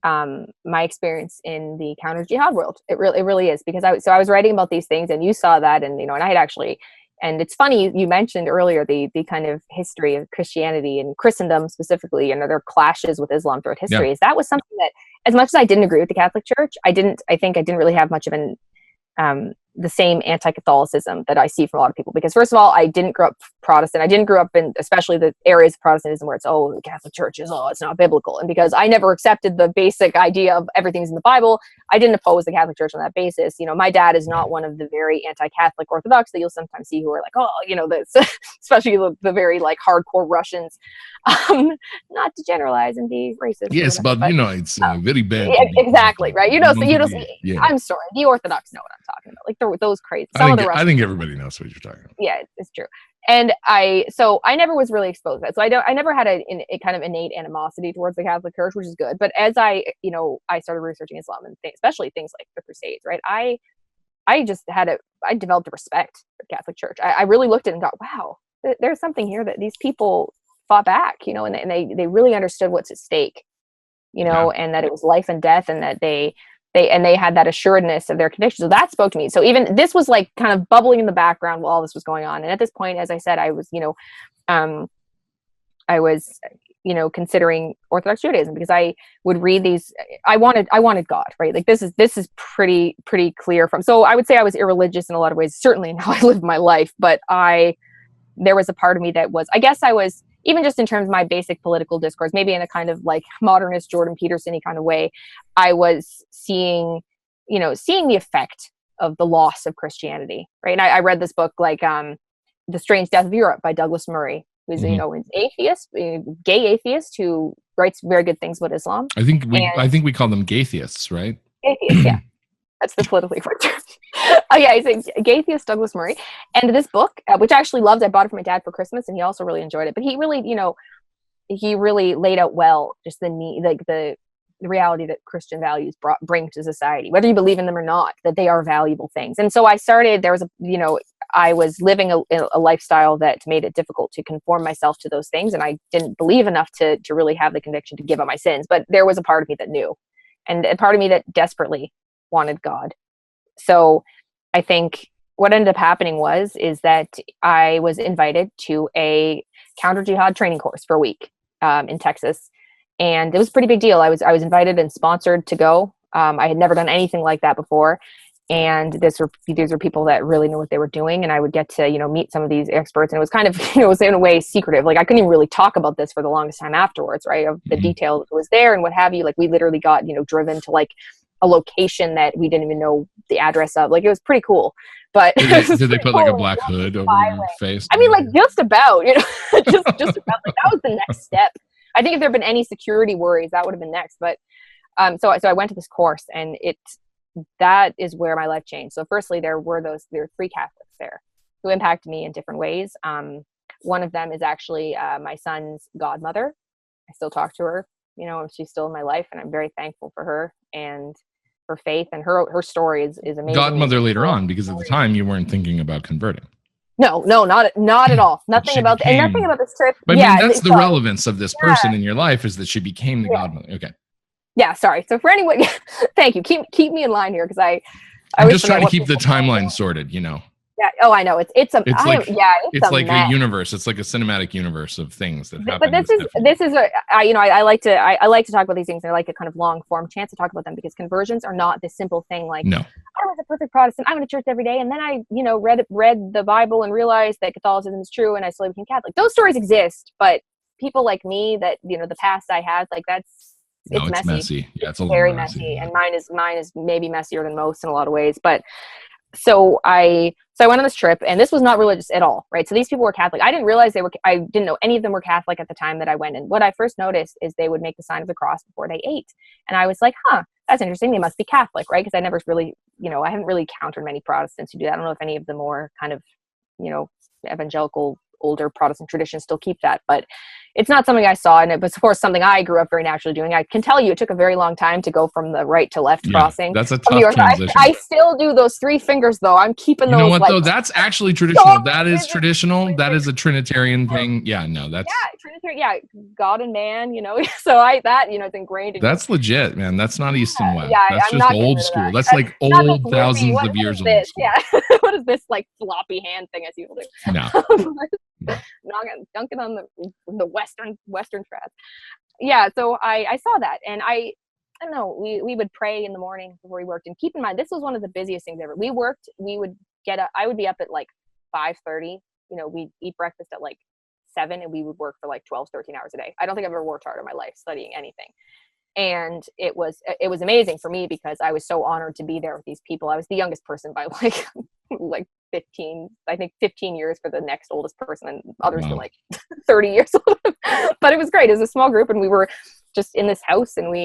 my experience in the counter jihad world. It really is, because I was writing about these things, and you saw that, and and I had actually, and it's funny you mentioned earlier the kind of history of Christianity and Christendom specifically, and their clashes with Islam throughout history. Is that was something that, as much as I didn't agree with the Catholic Church, I think I didn't really have much of the same anti-Catholicism that I see from a lot of people. Because first of all, I didn't grow up Protestant. I didn't grow up in especially the areas of Protestantism where it's, the Catholic Church is, it's not biblical. And because I never accepted the basic idea of everything's in the Bible, I didn't oppose the Catholic Church on that basis. My dad is not one of the very anti-Catholic Orthodox that you'll sometimes see who are especially the very hardcore Russians. Not to generalize and be racist. Yes, but it's very bad. Yeah, exactly, right. I'm sorry, the Orthodox know what I'm talking about. Those crazy. I think everybody knows what you're talking about. Yeah, it's true. And I never was really exposed to that. So I never had a kind of innate animosity towards the Catholic Church, which is good. But as I started researching Islam and especially things like the Crusades, right? I developed a respect for the Catholic Church. I really looked at it and got, wow, there's something here that these people fought back, and they really understood what's at stake, and that it was life and death, and that they had that assuredness of their conviction. So that spoke to me. So even this was kind of bubbling in the background while all this was going on. And at this point, as I said, I was, considering Orthodox Judaism, because I would read these. I wanted God, right? This is pretty clear from. So I would say I was irreligious in a lot of ways, certainly in how I lived my life. But there was a part of me that was, I guess I was, even just in terms of my basic political discourse, maybe in a kind of modernist Jordan Peterson-y kind of way, I was seeing the effect of the loss of Christianity, right? And I read this book, The Strange Death of Europe by Douglas Murray, who's, an atheist, a gay atheist who writes very good things about Islam. I think we call them gaytheists, right? Atheists, yeah. That's the politically correct term. He's a gay theist, Douglas Murray. And this book, which I actually loved, I bought it for my dad for Christmas, and he also really enjoyed it. But he really laid out well just the need, the reality that Christian values bring to society, whether you believe in them or not, that they are valuable things. And so I was living a lifestyle that made it difficult to conform myself to those things, and I didn't believe enough to really have the conviction to give up my sins. But there was a part of me that knew, and a part of me that desperately wanted God. So I think what ended up happening is that I was invited to a counter jihad training course for a week in Texas, and it was a pretty big deal. I was invited and sponsored to go. I had never done anything like that before, and these were people that really knew what they were doing, and I would get to meet some of these experts, and it was kind of it was in a way secretive. I couldn't even really talk about this for the longest time afterwards, right? Of the detail that was there and what have you. We literally got driven to a location that we didn't even know the address of. Like, it was pretty cool. But Did they put like a black hood over your face? I mean, like, just about, just about. Like, that was the next step. I think if there had been any security worries, that would have been next. But so I went to this course, and that is where my life changed. So firstly, there were 3 Catholics there who impacted me in different ways. One of them is actually my son's godmother. I still talk to her, she's still in my life, and I'm very thankful for her and her faith, and her story is amazing. Godmother later on, because at the time you weren't thinking about converting. No, not at all. Nothing about this trip. But I mean, that's the relevance of this person in your life, is that she became the godmother. Okay. Yeah, sorry. So for anyone, thank you. Keep me in line here, because I'm just trying to keep the timeline sorted. Yeah. Oh, I know. It's like a universe. It's like a cinematic universe of things that happen. But this is I like to talk about these things. I like a kind of long form chance to talk about them, because conversions are not this simple thing. Like, no, I was a perfect Protestant. I went to church every day, and then I read the Bible and realized that Catholicism is true, and I slowly became Catholic. Those stories exist, but people like me, that the past I had, like, it's messy. Yeah, it's a very messy, and mine is maybe messier than most in a lot of ways. But so I went on this trip, and this was not religious at all, right? So these people were Catholic. I didn't realize I didn't know any of them were Catholic at the time that I went. And what I first noticed is they would make the sign of the cross before they ate. And I was like, that's interesting. They must be Catholic, right? Because I never really, I haven't really encountered many Protestants who do that. I don't know if any of the more kind of, evangelical, older Protestant traditions still keep that, but it's not something I saw, and it was, of course, something I grew up very naturally doing. I can tell you, it took a very long time to go from the right to left crossing. That's a tough transition. I still do those 3 fingers, though. I'm keeping those. You know what, though? That's actually traditional. That is traditional. That is a Trinitarian thing. Yeah, no, that's Trinitarian. Yeah, God and man. So it's ingrained. That's legit, man. That's not East and West. Yeah, that's I'm just not old school. That's like old thousands of years old. Yeah. What is this, like, floppy hand thing as people do? No. Dunking on the western trap. Yeah, so I saw that, and I don't know, we would pray in the morning before we worked. And keep in mind, this was one of the busiest things ever. We would get up, I would be up at like 5:30. We'd eat breakfast at like 7, and we would work for like 12, 13 hours a day. I don't think I've ever worked hard in my life studying anything. And it was amazing for me, because I was so honored to be there with these people. I was the youngest person by like 15 years for the next oldest person, and others were like 30 years old. But it was great. It was a small group, and we were just in this house, and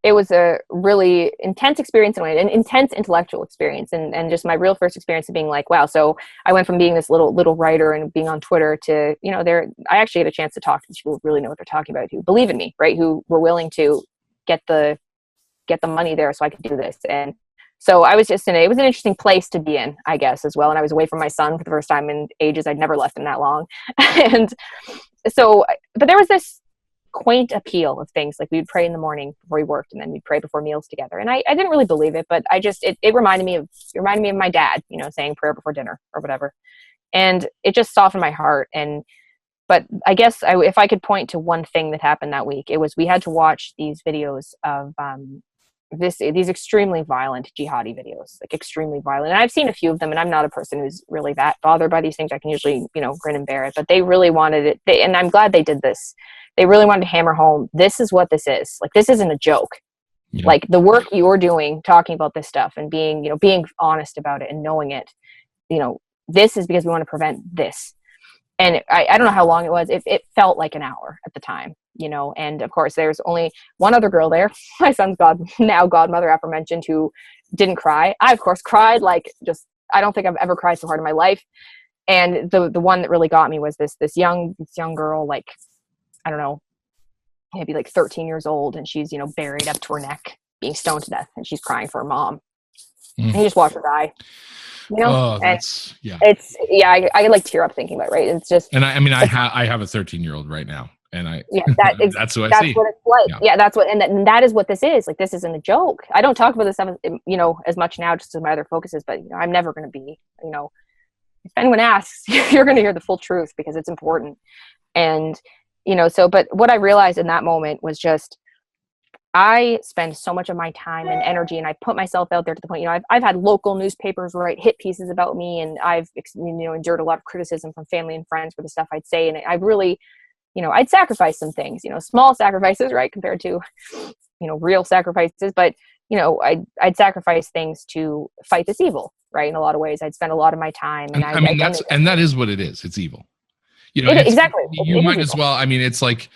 it was a really intense experience in a way, an intense intellectual experience, and just my real first experience of being like, wow. So I went from being this little writer and being on Twitter to, I actually had a chance to talk to people who really know what they're talking about, who believe in me, right? Who were willing to get the money there so I could do this. And so I was just it was an interesting place to be in, I guess, as well. And I was away from my son for the first time in ages. I'd never left him that long. And so, but there was this quaint appeal of things. Like, we would pray in the morning before we worked, and then we'd pray before meals together. And I didn't really believe it, but it reminded me of my dad, saying prayer before dinner or whatever. And it just softened my heart. But I guess if I could point to one thing that happened that week, it was we had to watch these videos of these extremely violent jihadi videos, like extremely violent. And I've seen a few of them, and I'm not a person who's really that bothered by these things. I can usually, grin and bear it. But they really wanted it, and I'm glad they did this. They really wanted to hammer home, this is what this is. Like, this isn't a joke. Yeah. Like, the work you're doing, talking about this stuff and being honest about it and knowing it, this is because we want to prevent this. And I don't know how long it was. It felt like an hour at the time, and of course there's only one other girl there, my son's godmother aforementioned, who didn't cry. I, of course, cried I don't think I've ever cried so hard in my life. And the one that really got me was this young girl, like, I don't know, maybe like 13 years old. And she's, buried up to her neck, being stoned to death. And she's crying for her mom. And he just watched her die. Oh, I like tear up thinking about it, right? It's just, and I have a 13-year-old right now, and that's who I see. That's what it's like. Yeah, that's what, and that is what this is. Like, this isn't a joke. I don't talk about this stuff, as much now, just as my other focuses, but I'm never going to be, if anyone asks, you're going to hear the full truth, because it's important. And, but what I realized in that moment was just, I spend so much of my time and energy, and I put myself out there to the point, I've had local newspapers write hit pieces about me, and I've, endured a lot of criticism from family and friends for the stuff I'd say. And I really, I'd sacrifice some things, small sacrifices, right, compared to, real sacrifices. But I'd sacrifice things to fight this evil, right? In a lot of ways, I'd spend a lot of my time, and I mean, that is what it is. It's evil. Exactly. You might as well. I mean, it's like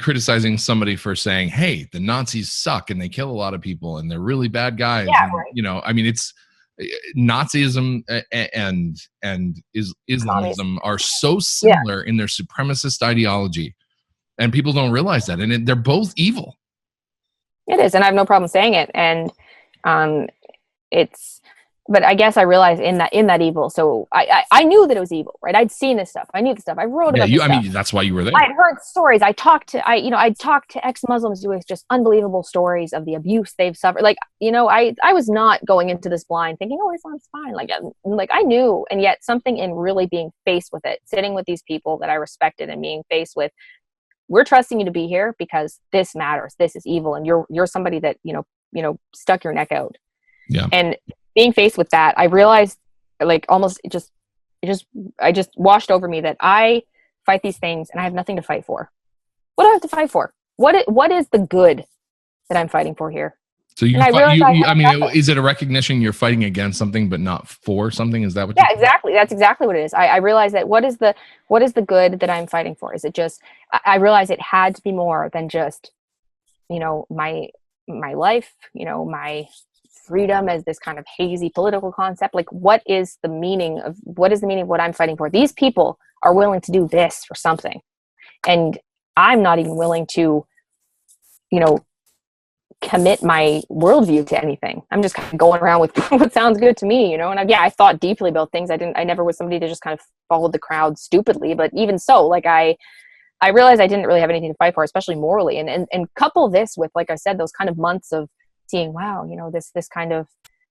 criticizing somebody for saying, "Hey, the Nazis suck and they kill a lot of people and they're really bad guys." Yeah, and, right. I mean, it's Nazism and Islamism are so similar in their supremacist ideology, and people don't realize that, and they're both evil. It is, and I have no problem saying it, and but I guess I realized in that evil. So I knew that it was evil, right? I'd seen this stuff. I knew the stuff. I wrote about this stuff. I mean, that's why you were there. I'd heard stories. I'd talked to ex-Muslims with just unbelievable stories of the abuse they've suffered. Like, I was not going into this blind thinking, oh, Islam's fine. Like I knew, and yet something in really being faced with it, sitting with these people that I respected and being faced with, we're trusting you to be here because this matters. This is evil, and you're somebody that stuck your neck out. Yeah. And being faced with that, I realized, like, almost I just washed over me that I fight these things and I have nothing to fight for. What do I have to fight for? What is the good that I'm fighting for here? So is it a recognition you're fighting against something but not for something? Is that what? Yeah, exactly. That's exactly what it is. I realized that what is the good that I'm fighting for? Is it just? I realized it had to be more than just, my life, my freedom as this kind of hazy political concept. Like, what is the meaning of what I'm fighting for? These people are willing to do this for something, and I'm not even willing to, commit my worldview to anything. I'm just kind of going around with what sounds good to me, and I thought deeply about things. I never was somebody that just kind of followed the crowd stupidly, but even so, like I realized I didn't really have anything to fight for, especially morally, and couple this with, like I said, those kind of months of seeing, wow, this kind of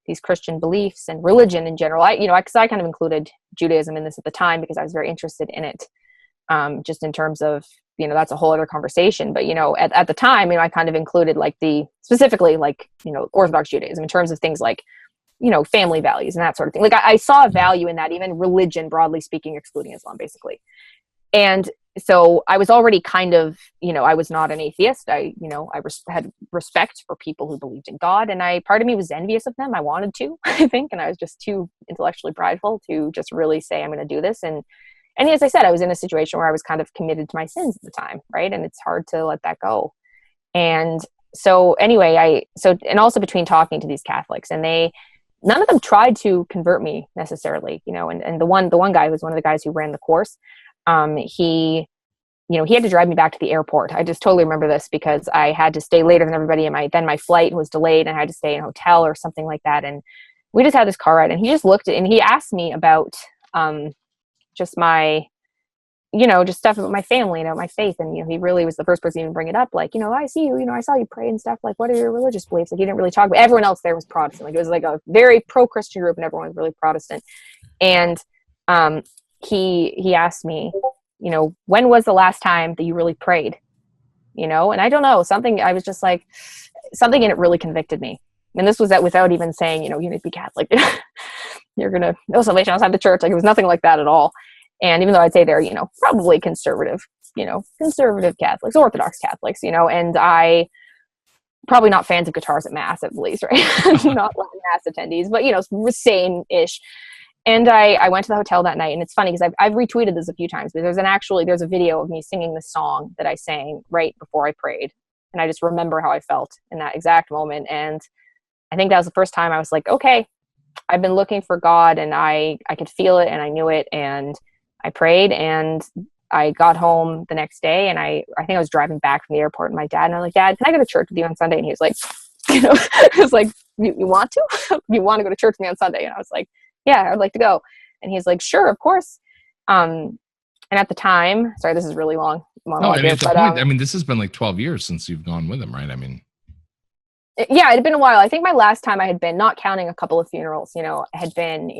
these Christian beliefs and religion in general. Because I kind of included Judaism in this at the time because I was very interested in it, just in terms of, that's a whole other conversation. But, at the time, I kind of included specifically Orthodox Judaism in terms of things like, family values and that sort of thing. Like I saw a value in that, even religion, broadly speaking, excluding Islam, basically. And so I was already kind of, I was not an atheist. I had respect for people who believed in God, and part of me was envious of them. I wanted to, I think, and I was just too intellectually prideful to just really say, I'm going to do this. And as I said, I was in a situation where I was kind of committed to my sins at the time, right? And it's hard to let that go. And so anyway, and also between talking to these Catholics, and none of them tried to convert me necessarily, and the one guy who was one of the guys who ran the course, he had to drive me back to the airport. I just totally remember this because I had to stay later than everybody, and then my flight was delayed and I had to stay in a hotel or something like that. And we just had this car ride, and he just looked at, and he asked me about, just my, just stuff about my family, my faith. And, he really was the first person to even bring it up. Like, I see you, I saw you pray and stuff. Like, what are your religious beliefs? Like, he didn't really talk about, everyone else there was Protestant. Like, it was like a very pro-Christian group and everyone was really Protestant. And, he asked me, when was the last time that you really prayed? And I don't know, I was just like, something in it really convicted me. And this was that without even saying, you need to be Catholic. You're going to, no salvation outside the church. Like, it was nothing like that at all. And even though I'd say they're, probably conservative Catholics, Orthodox Catholics, and I probably not fans of guitars at Mass, at least, right? Not like Mass attendees, but, sane-ish. And I went to the hotel that night, and it's funny because I've retweeted this a few times, but there's a video of me singing the song that I sang right before I prayed. And I just remember how I felt in that exact moment. And I think that was the first time I was like, okay, I've been looking for God, and I could feel it, and I knew it, and I prayed, and I got home the next day, and I think I was driving back from the airport, and my dad, and I was like, Dad, can I go to church with you on Sunday? And he was like, he was like, you want to? You want to go to church with me on Sunday? And I was like, yeah, I'd like to go. And he's like, sure, of course. And at the time, sorry, this is really long. This has been like 12 years since you've gone with him, right? I mean, yeah, it had been a while. I think my last time I had been, not counting a couple of funerals, had been,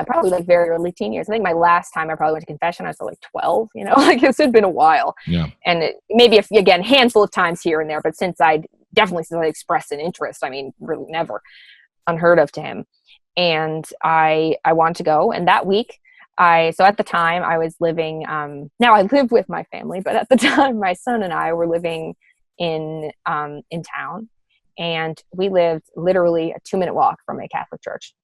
probably like very early teen years. I think my last time I probably went to confession, I was like 12, like it had been a while. Yeah. And maybe again, handful of times here and there, but since I expressed an interest, really never, unheard of to him. And I wanted to go. And that week so at the time I was living, now I live with my family, but at the time my son and I were living in town. and we lived literally a 2-minute walk from a Catholic church.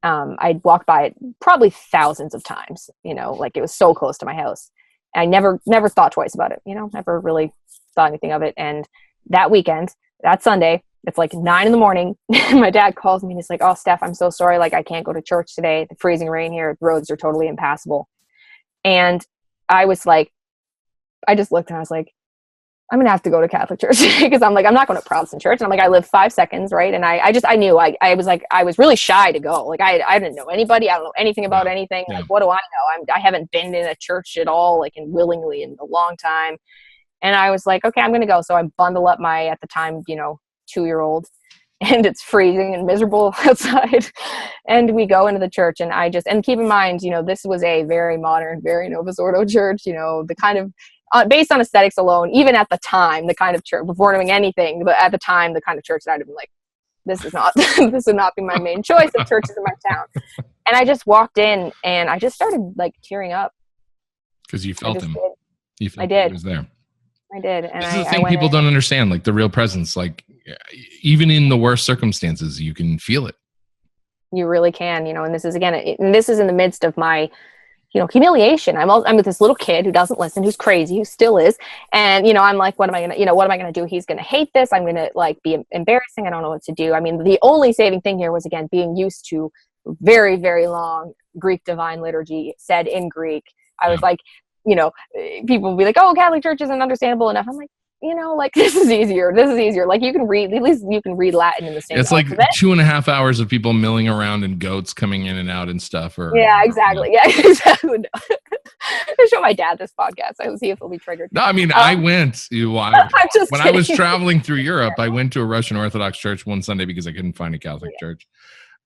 I'd walked by it probably thousands of times, like it was so close to my house. I never thought twice about it, never really thought anything of it. And that weekend, that Sunday, it's like 9 a.m. My dad calls me and he's like, "Oh, Steph, I'm so sorry. Like, I can't go to church today. The freezing rain here. The roads are totally impassable." And I was like, I just looked and I was like, I'm going to have to go to Catholic church because I'm like, I'm not going to Protestant church. And I'm like, I live 5 seconds. Right. And I knew I was like, I was really shy to go. Like, I didn't know anybody. I don't know anything about anything. Yeah. Like, what do I know? I haven't been in a church at all, like willingly in a long time. And I was like, okay, I'm going to go. So I bundle up my, at the time, 2-year-old, and it's freezing and miserable outside. And we go into the church, and and keep in mind, this was a very modern, very Novus Ordo church, the kind of, based on aesthetics alone, even at the time, the kind of church, before knowing anything, but at the time, the kind of church that I'd have been like, this is not, this would not be my main choice of churches in my town. And I just walked in, and I just started like tearing up. Because you felt him. Did. You felt I did. he was there. I did. And this is the thing people don't understand, like the real presence. Like, even in the worst circumstances, you can feel it. You really can, and this is, again, and this is in the midst of my, humiliation. I'm with this little kid who doesn't listen, who's crazy, who still is. And, I'm like, what am I going to do? He's going to hate this. I'm going to like be embarrassing. I don't know what to do. I mean, the only saving thing here was, again, being used to very, very long Greek divine liturgy said in Greek. I was like, people will be like, "Oh, Catholic Church isn't understandable enough." I'm like, like this is easier. Like you can read, at least you can read Latin in the same. It's alphabet. Like 2.5 hours of people milling around and goats coming in and out and stuff. Yeah, exactly. Yeah, exactly. I show my dad this podcast. I will see if he'll be triggered. No, I mean, I went. When I was traveling through Europe, I went to a Russian Orthodox church one Sunday because I couldn't find a Catholic church.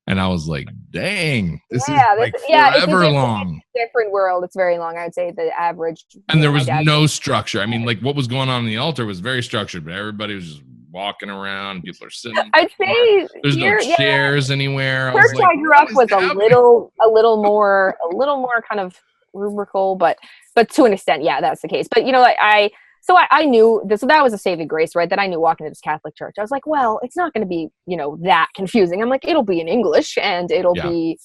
And I was like, dang, this is like forever long. It's a different world. It's very long. I would say the average. And there was no structure. I mean, like what was going on in the altar was very structured, but everybody was just walking around. People are sitting. I'd say there's no chairs anywhere. The church I grew up was a little more kind of rubrical, but to an extent, yeah, that's the case. But So I knew this, so that was a saving grace, right? That I knew walking to this Catholic church. I was like, well, it's not going to be, that confusing. I'm like, it'll be in English and it'll be,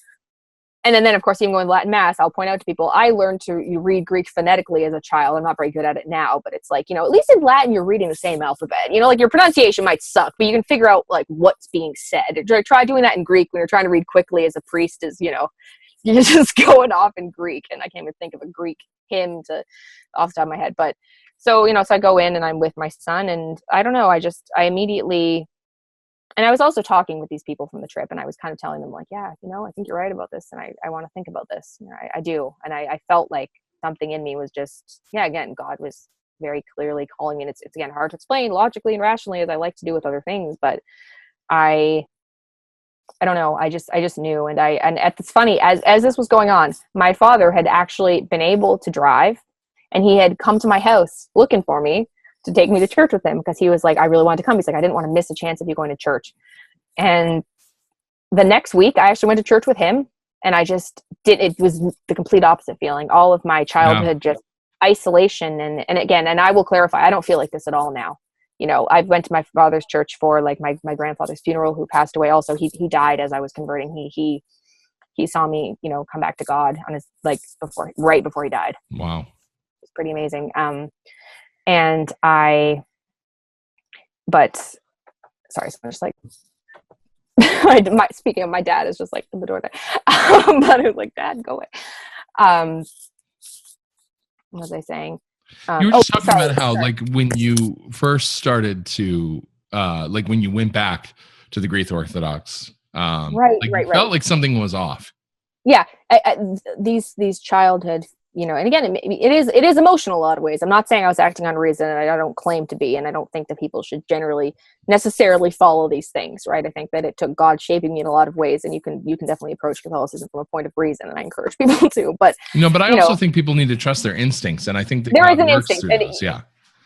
and then of course, even going to Latin Mass, I'll point out to people, I learned to read Greek phonetically as a child. I'm not very good at it now, but it's like, at least in Latin, you're reading the same alphabet, like your pronunciation might suck, but you can figure out like what's being said. Try doing that in Greek when you're trying to read quickly as a priest is, you're just going off in Greek. And I can't even think of a Greek hymn off the top of my head, but so, so I go in and I'm with my son, and I don't know, I immediately, and I was also talking with these people from the trip, and I was kind of telling them like, yeah, I think you're right about this. And I want to think about this. I do. And I felt like something in me was just, again, God was very clearly calling me. And it's again, hard to explain logically and rationally as I like to do with other things, but I don't know. I just knew. And it's funny, as this was going on, my father had actually been able to drive. And he had come to my house looking for me to take me to church with him because he was like, I really wanted to come. He's like, I didn't want to miss a chance of you going to church. And the next week, I actually went to church with him. And I just it was the complete opposite feeling. All of my childhood, just isolation. And again, and I will clarify, I don't feel like this at all now. I went to my father's church for like my grandfather's funeral, who passed away also. He died as I was converting. He saw me, come back to God on his, like right before he died. Wow. It's pretty amazing. Sorry, so I'm just like, speaking of my dad is just like in the door there. But I was like, Dad, go away. What was I saying? You were just talking about how, like, when you first started to, like, when you went back to the Greek Orthodox, right. Felt like something was off. Yeah, these childhood, and again, it is emotional in a lot of ways. I'm not saying I was acting on reason, and I don't claim to be, and I don't think that people should generally necessarily follow these things, right? I think that it took God shaping me in a lot of ways, and you can definitely approach Catholicism from a point of reason, and I encourage people to. But but I also think people need to trust their instincts, and I think that there God is an works instinct. through those.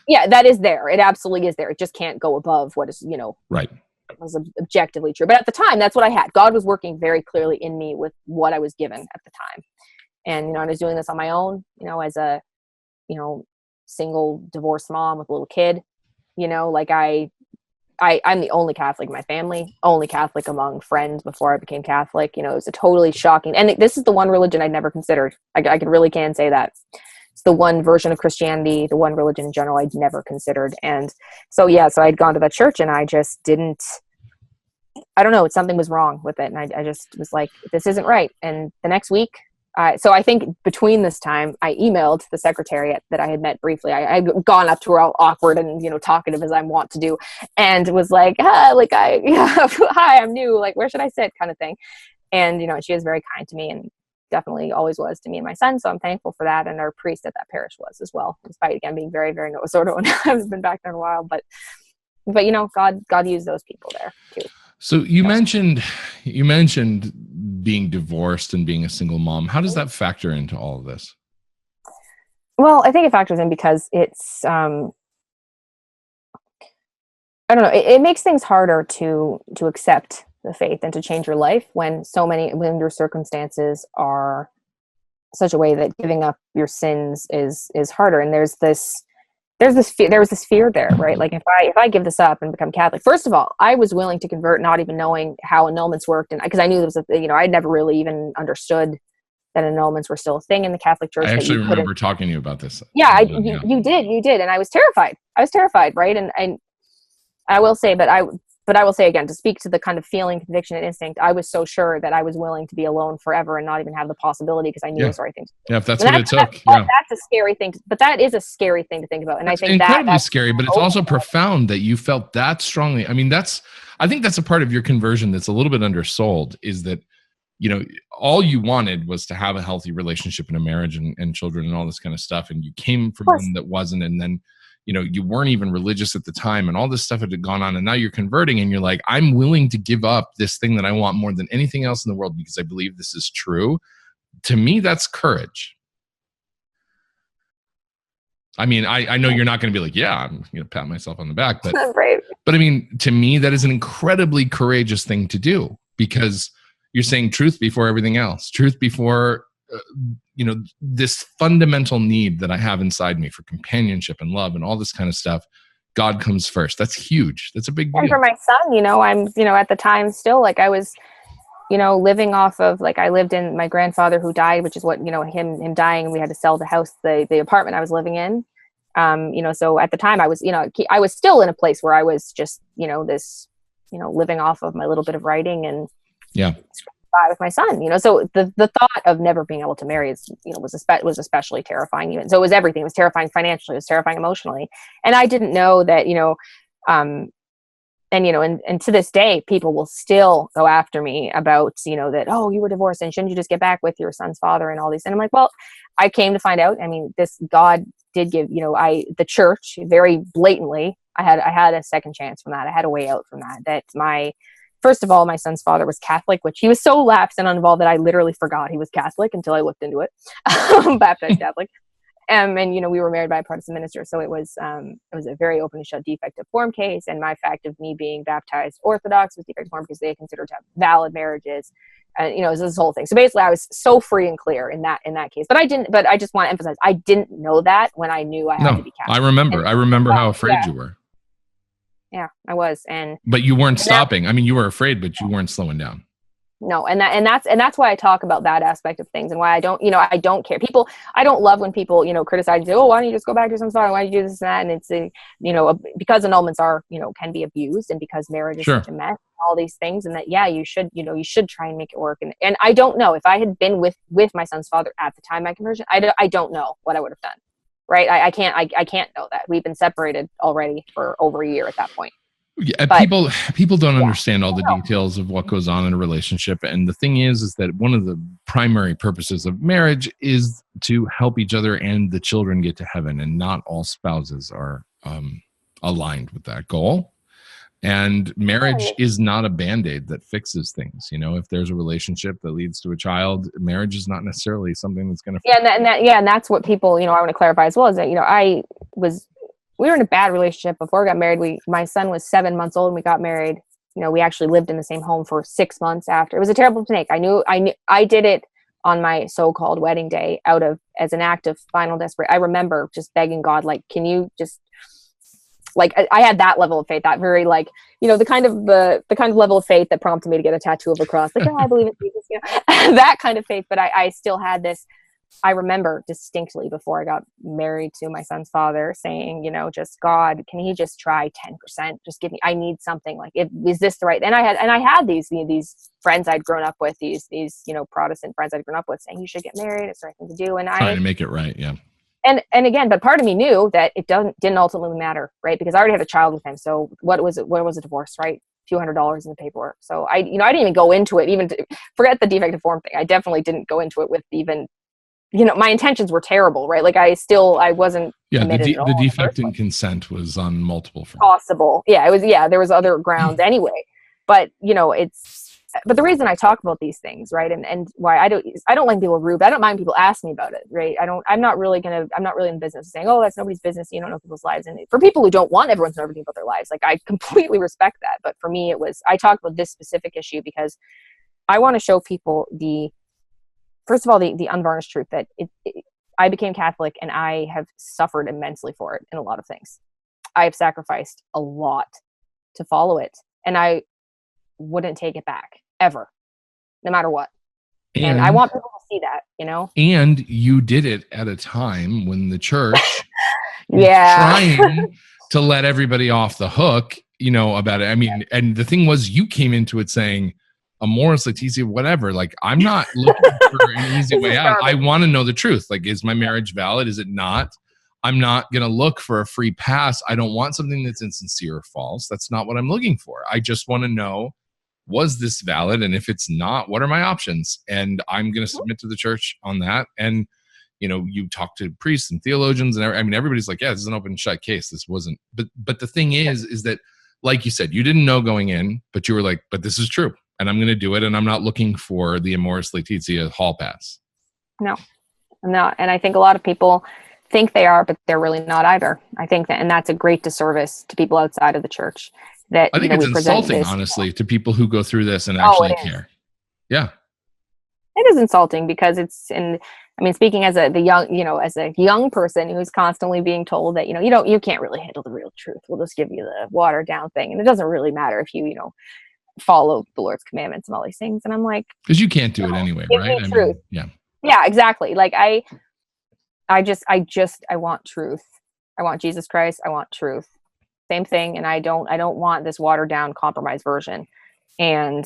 Yeah, that is there. It absolutely is there. It just can't go above what is, right. Was objectively true. But at the time, that's what I had. God was working very clearly in me with what I was given at the time. And, I was doing this on my own, as a, single divorced mom with a little kid, like I'm the only Catholic in my family, only Catholic among friends before I became Catholic. You know, it was a totally shocking, and this is the one religion I'd never considered. I really can say that. It's the one version of Christianity, the one religion in general I'd never considered. And so, so I'd gone to that church and I just didn't, I don't know, something was wrong with it. And I just was like, this isn't right. And the next week, so I think between this time, I emailed the secretariat that I had met briefly. I'd gone up to her all awkward and, talkative as I want to do, and was like, hi, I'm new. Like, where should I sit? Kind of thing. And, she was very kind to me and definitely always was to me and my son. So I'm thankful for that. And our priest at that parish was as well, despite, again, being very, very sort of, I haven't been back there in a while, but God used those people there too. So you mentioned being divorced and being a single mom. How does that factor into all of this? Well, I think it factors in because it's, I don't know, it makes things harder to accept the faith and to change your life when your circumstances are such a way that giving up your sins is harder. And there was this fear there, right? Like if I give this up and become Catholic, first of all, I was willing to convert, not even knowing how annulments worked. And because I knew there was I'd never really even understood that annulments were still a thing in the Catholic Church. I actually remember talking to you about this. Yeah, you did. And I was terrified. Right. And I will say, but I will say again, to speak to the kind of feeling, conviction, and instinct, I was so sure that I was willing to be alone forever and not even have the possibility because I knew it was the right thing to do. Yeah, if that's what it took. That's a scary thing. But that is a scary thing to think about. And I think incredibly scary, but it's also profound that you felt that strongly. I mean, I think that's a part of your conversion that's a little bit undersold, is that, all you wanted was to have a healthy relationship and a marriage and children and all this kind of stuff. And you came from one that wasn't. And then, you weren't even religious at the time and all this stuff had gone on. And now you're converting and you're like, I'm willing to give up this thing that I want more than anything else in the world because I believe this is true. To me, that's courage. I mean, I know you're not going to be like, yeah, I'm going to pat myself on the back, but I mean, to me, that is an incredibly courageous thing to do because you're saying truth before everything else, truth before this fundamental need that I have inside me for companionship and love and all this kind of stuff. God comes first. That's huge. That's a big deal. And for my son, I'm, at the time still like I was, living off of like I lived in my grandfather who died, which is what, him dying, and we had to sell the house, the apartment I was living in. So at the time I was, I was still in a place where I was just, this, living off of my little bit of writing and with my son, so the thought of never being able to marry is, was especially terrifying. Even so, it was everything. It was terrifying financially. It was terrifying emotionally, and I didn't know that, and to this day, people will still go after me about, that, oh, you were divorced and shouldn't you just get back with your son's father and all these. And I'm like, well, I came to find out. I mean, this God did give, the church very blatantly. I had a second chance from that. I had a way out from that. First of all, my son's father was Catholic, which he was so lapsed and uninvolved that I literally forgot he was Catholic until I looked into it. Baptized Catholic. And we were married by a Protestant minister. So it was a very open and shut defective form case. And my fact of me being baptized Orthodox was defective form because they considered to have valid marriages. And, it was this whole thing. So basically I was so free and clear in that case, but I just want to emphasize, I didn't know that when I knew I had to be Catholic. I remember how afraid you were. Yeah, I was. But you weren't stopping. I mean, you were afraid, but you weren't slowing down. No. And that's why I talk about that aspect of things and why I don't care. I don't love when people, criticize and say, oh, why don't you just go back to some father? Why do you do this and that? And it's, because annulments are, can be abused and because marriage is such a mess, all these things. And that, you should try and make it work. And I don't know if I had been with my son's father at the time of my conversion, I don't know what I would have done. Right. I can't know that. We've been separated already for over a year at that point. Yeah, people don't understand all the details of what goes on in a relationship. And the thing is that one of the primary purposes of marriage is to help each other and the children get to heaven. And not all spouses are aligned with that goal. And marriage is not a Band-Aid that fixes things. If there's a relationship that leads to a child, marriage is not necessarily something that's going to. And that's what people, I want to clarify as well, is that, we were in a bad relationship before we got married. My son was 7 months old when we got married. We actually lived in the same home for 6 months after. It was a terrible mistake. I knew I did it on my so-called wedding day as an act of final desperate. I remember just begging God, like, can you just Like I had that level of faith, that very like, the kind of level of faith that prompted me to get a tattoo of a cross. Like, oh, I believe in Jesus, that kind of faith. But I still had this. I remember distinctly before I got married to my son's father saying, just God, can he just try 10%? Just give me, I need something. Like, is this the right? And I had these friends I'd grown up with, these Protestant friends I'd grown up with saying, you should get married. It's the right thing to do. And trying to make it right. Yeah. And again, but part of me knew that it didn't ultimately matter, right? Because I already had a child with him. So what was a divorce, right? A few $100s in the paperwork. So I didn't even go into it, forget the defective form thing. I definitely didn't go into it with even, my intentions were terrible, right? Like I wasn't. Yeah. The defect in consent was on multiple fronts. Possible. Yeah. It was, there was other grounds anyway, but but the reason I talk about these things, right, and why I don't like people rude. I don't mind people ask me about it, right? I'm not really in the business of saying, oh, that's nobody's business. You don't know people's lives. And for people who don't want everyone to know everything about their lives, like I completely respect that. But for me, I talk about this specific issue because I want to show people first of all, the unvarnished truth that I became Catholic and I have suffered immensely for it in a lot of things. I have sacrificed a lot to follow it, and I wouldn't take it back ever, no matter what. And I want people to see that, And you did it at a time when the church was trying to let everybody off the hook, about it. I mean, and the thing was, you came into it saying, Amoris Laetitia, whatever. Like, I'm not looking for an easy way out. I want to know the truth. Like, is my marriage valid? Is it not? I'm not going to look for a free pass. I don't want something that's insincere or false. That's not what I'm looking for. I just want to know, was this valid? And if it's not, what are my options? And I'm going to submit to the church on that. And, you talk to priests and theologians and everybody's like, yeah, this is an open and shut case. This wasn't, but the thing is that, like you said, you didn't know going in, but you were like, but this is true. And I'm going to do it. And I'm not looking for the Amoris Laetitia hall pass. No. And I think a lot of people think they are, but they're really not either. I think and that's a great disservice to people outside of the church. That I think it's insulting, honestly, to people who go through this and actually care. Yeah, it is insulting because speaking as a young person who's constantly being told that you can't really handle the real truth. We'll just give you the watered down thing, and it doesn't really matter if you follow the Lord's commandments and all these things. And I'm like, because you can't do it anyway, right? Yeah, exactly. Like I want truth. I want Jesus Christ. I want truth. Same thing. And I don't want this watered down compromised version. And,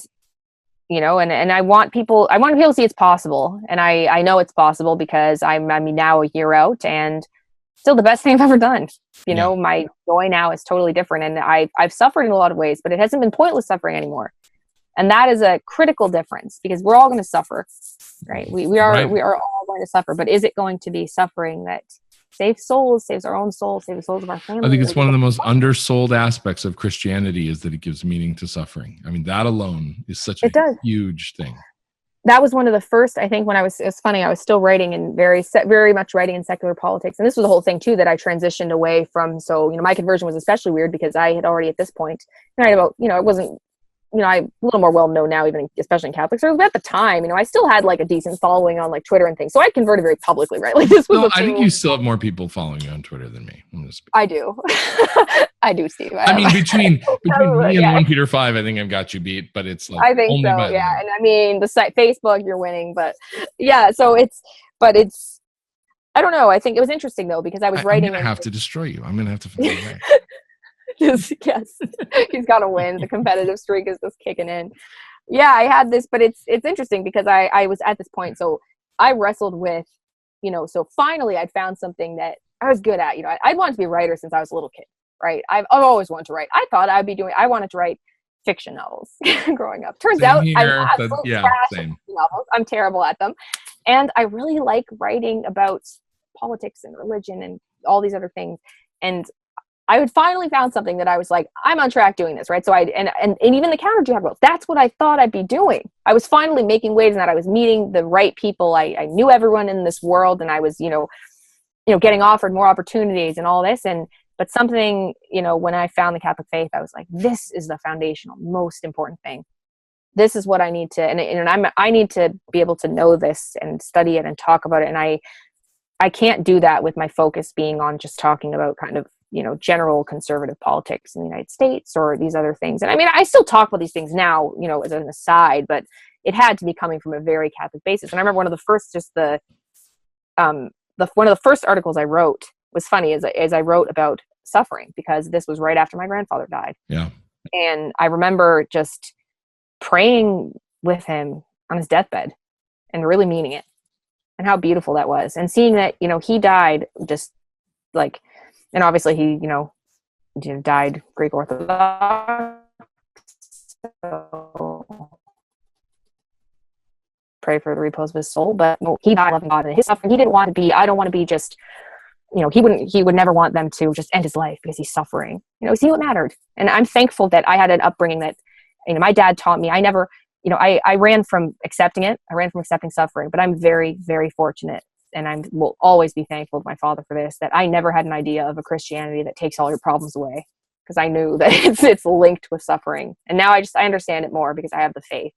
and I want people to see it's possible. And I know it's possible because I'm now a year out and still the best thing I've ever done. My joy now is totally different. And I've suffered in a lot of ways, but it hasn't been pointless suffering anymore. And that is a critical difference because we're all going to suffer, right? We are all going to suffer, but is it going to be suffering that saves souls, saves our own souls, saves the souls of our family? I think it's one of the most undersold aspects of Christianity is that it gives meaning to suffering. I mean, that alone is such a huge thing. That was one of the first, I think, when it's funny, I was still writing in very much writing in secular politics. And this was the whole thing too, that I transitioned away from. So, my conversion was especially weird because I had already at this point, it wasn't, I'm a little more well-known now, even especially in Catholic circles. But at the time, I still had like a decent following on like Twitter and things. So I converted very publicly, right? Like this was. I think you still have more people following you on Twitter than me. I do. I do, Steve. Between me and OnePeterFive, I think I've got you beat. But it's like I think only so. Yeah, and the site Facebook, you're winning. But yeah, so it's. I don't know. I think it was interesting though because I was writing. I'm gonna have to destroy you. I'm gonna have to find a way. Yes, he's got to win. The competitive streak is just kicking in. Yeah, I had this, but it's interesting because I was at this point. So I wrestled with, so finally I'd found something that I was good at. I'd wanted to be a writer since I was a little kid, right? I've always wanted to write. I thought I wanted to write fiction novels growing up. Turns out I'm absolutely trash at novels. I'm terrible at them. And I really like writing about politics and religion and all these other things. And I had finally found something that I was like, I'm on track doing this, right? So and even the counter jihad world, that's what I thought I'd be doing. I was finally making waves in that I was meeting the right people. I knew everyone in this world, and I was, getting offered more opportunities and all this. But something, when I found the Catholic faith, I was like, this is the foundational, most important thing. This is what I need to, and I need to be able to know this and study it and talk about it. And I can't do that with my focus being on just talking about kind of general conservative politics in the United States or these other things. And I mean, I still talk about these things now, as an aside, but it had to be coming from a very Catholic basis. And I remember one of the first, one of the first articles I wrote was funny as I wrote about suffering, because this was right after my grandfather died. Yeah. And I remember just praying with him on his deathbed and really meaning it, and how beautiful that was. And seeing that, he died just like, and obviously he, died Greek Orthodox. So pray for the repose of his soul. But he died loving God and his suffering. He didn't want to be, I don't want to be just, he would never want them to just end his life because he's suffering. See what mattered. And I'm thankful that I had an upbringing that, my dad taught me. I never, I ran from accepting it. I ran from accepting suffering, but I'm very, very fortunate. And I will always be thankful to my father for this, that I never had an idea of a Christianity that takes all your problems away, because I knew that it's linked with suffering. And now I understand it more because I have the faith,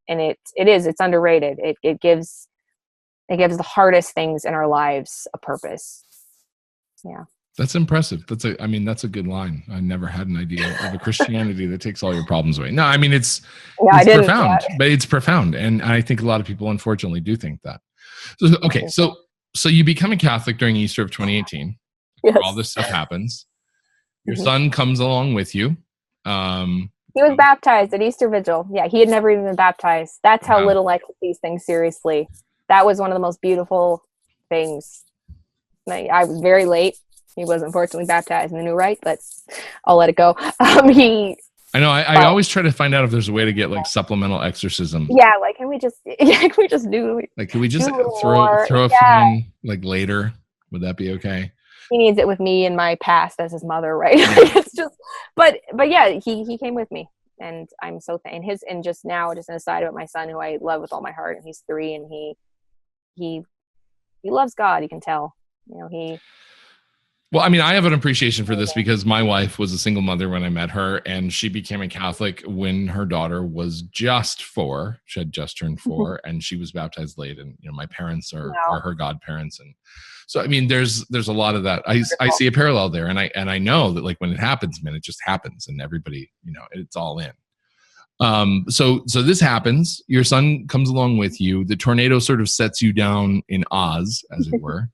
and it's underrated. It gives the hardest things in our lives a purpose. Yeah. That's impressive. That's a good line. I never had an idea of a Christianity that takes all your problems away. No, I mean, it's profound, but it's profound. And I think a lot of people unfortunately do think that. So, okay. So you become a Catholic during Easter of 2018. Yes. All this stuff happens. Your son comes along with you. He was baptized at Easter Vigil. Yeah. He had never even been baptized. That's how little I took these things seriously. That was one of the most beautiful things. I was very late. He was unfortunately baptized in the new rite, but I'll let it go. I know. I always try to find out if there's a way to get like supplemental exorcism. Yeah, like can we just do? Like, can we just throw a few in like later? Would that be okay? He needs it with me and my past as his mother, right? It's just, but yeah, he came with me, and I'm so thankful. And just now, just an aside about my son, who I love with all my heart, and he's 3, and he loves God. You can tell, Well, I mean, I have an appreciation for this because my wife was a single mother when I met her, and she became a Catholic when her daughter was just 4. She had just turned 4, and she was baptized late. And my parents are her godparents, and so I mean, there's a lot of that. I see a parallel there, and I know that like when it happens, man, it just happens, and everybody, it's all in. So this happens. Your son comes along with you. The tornado sort of sets you down in Oz, as it were.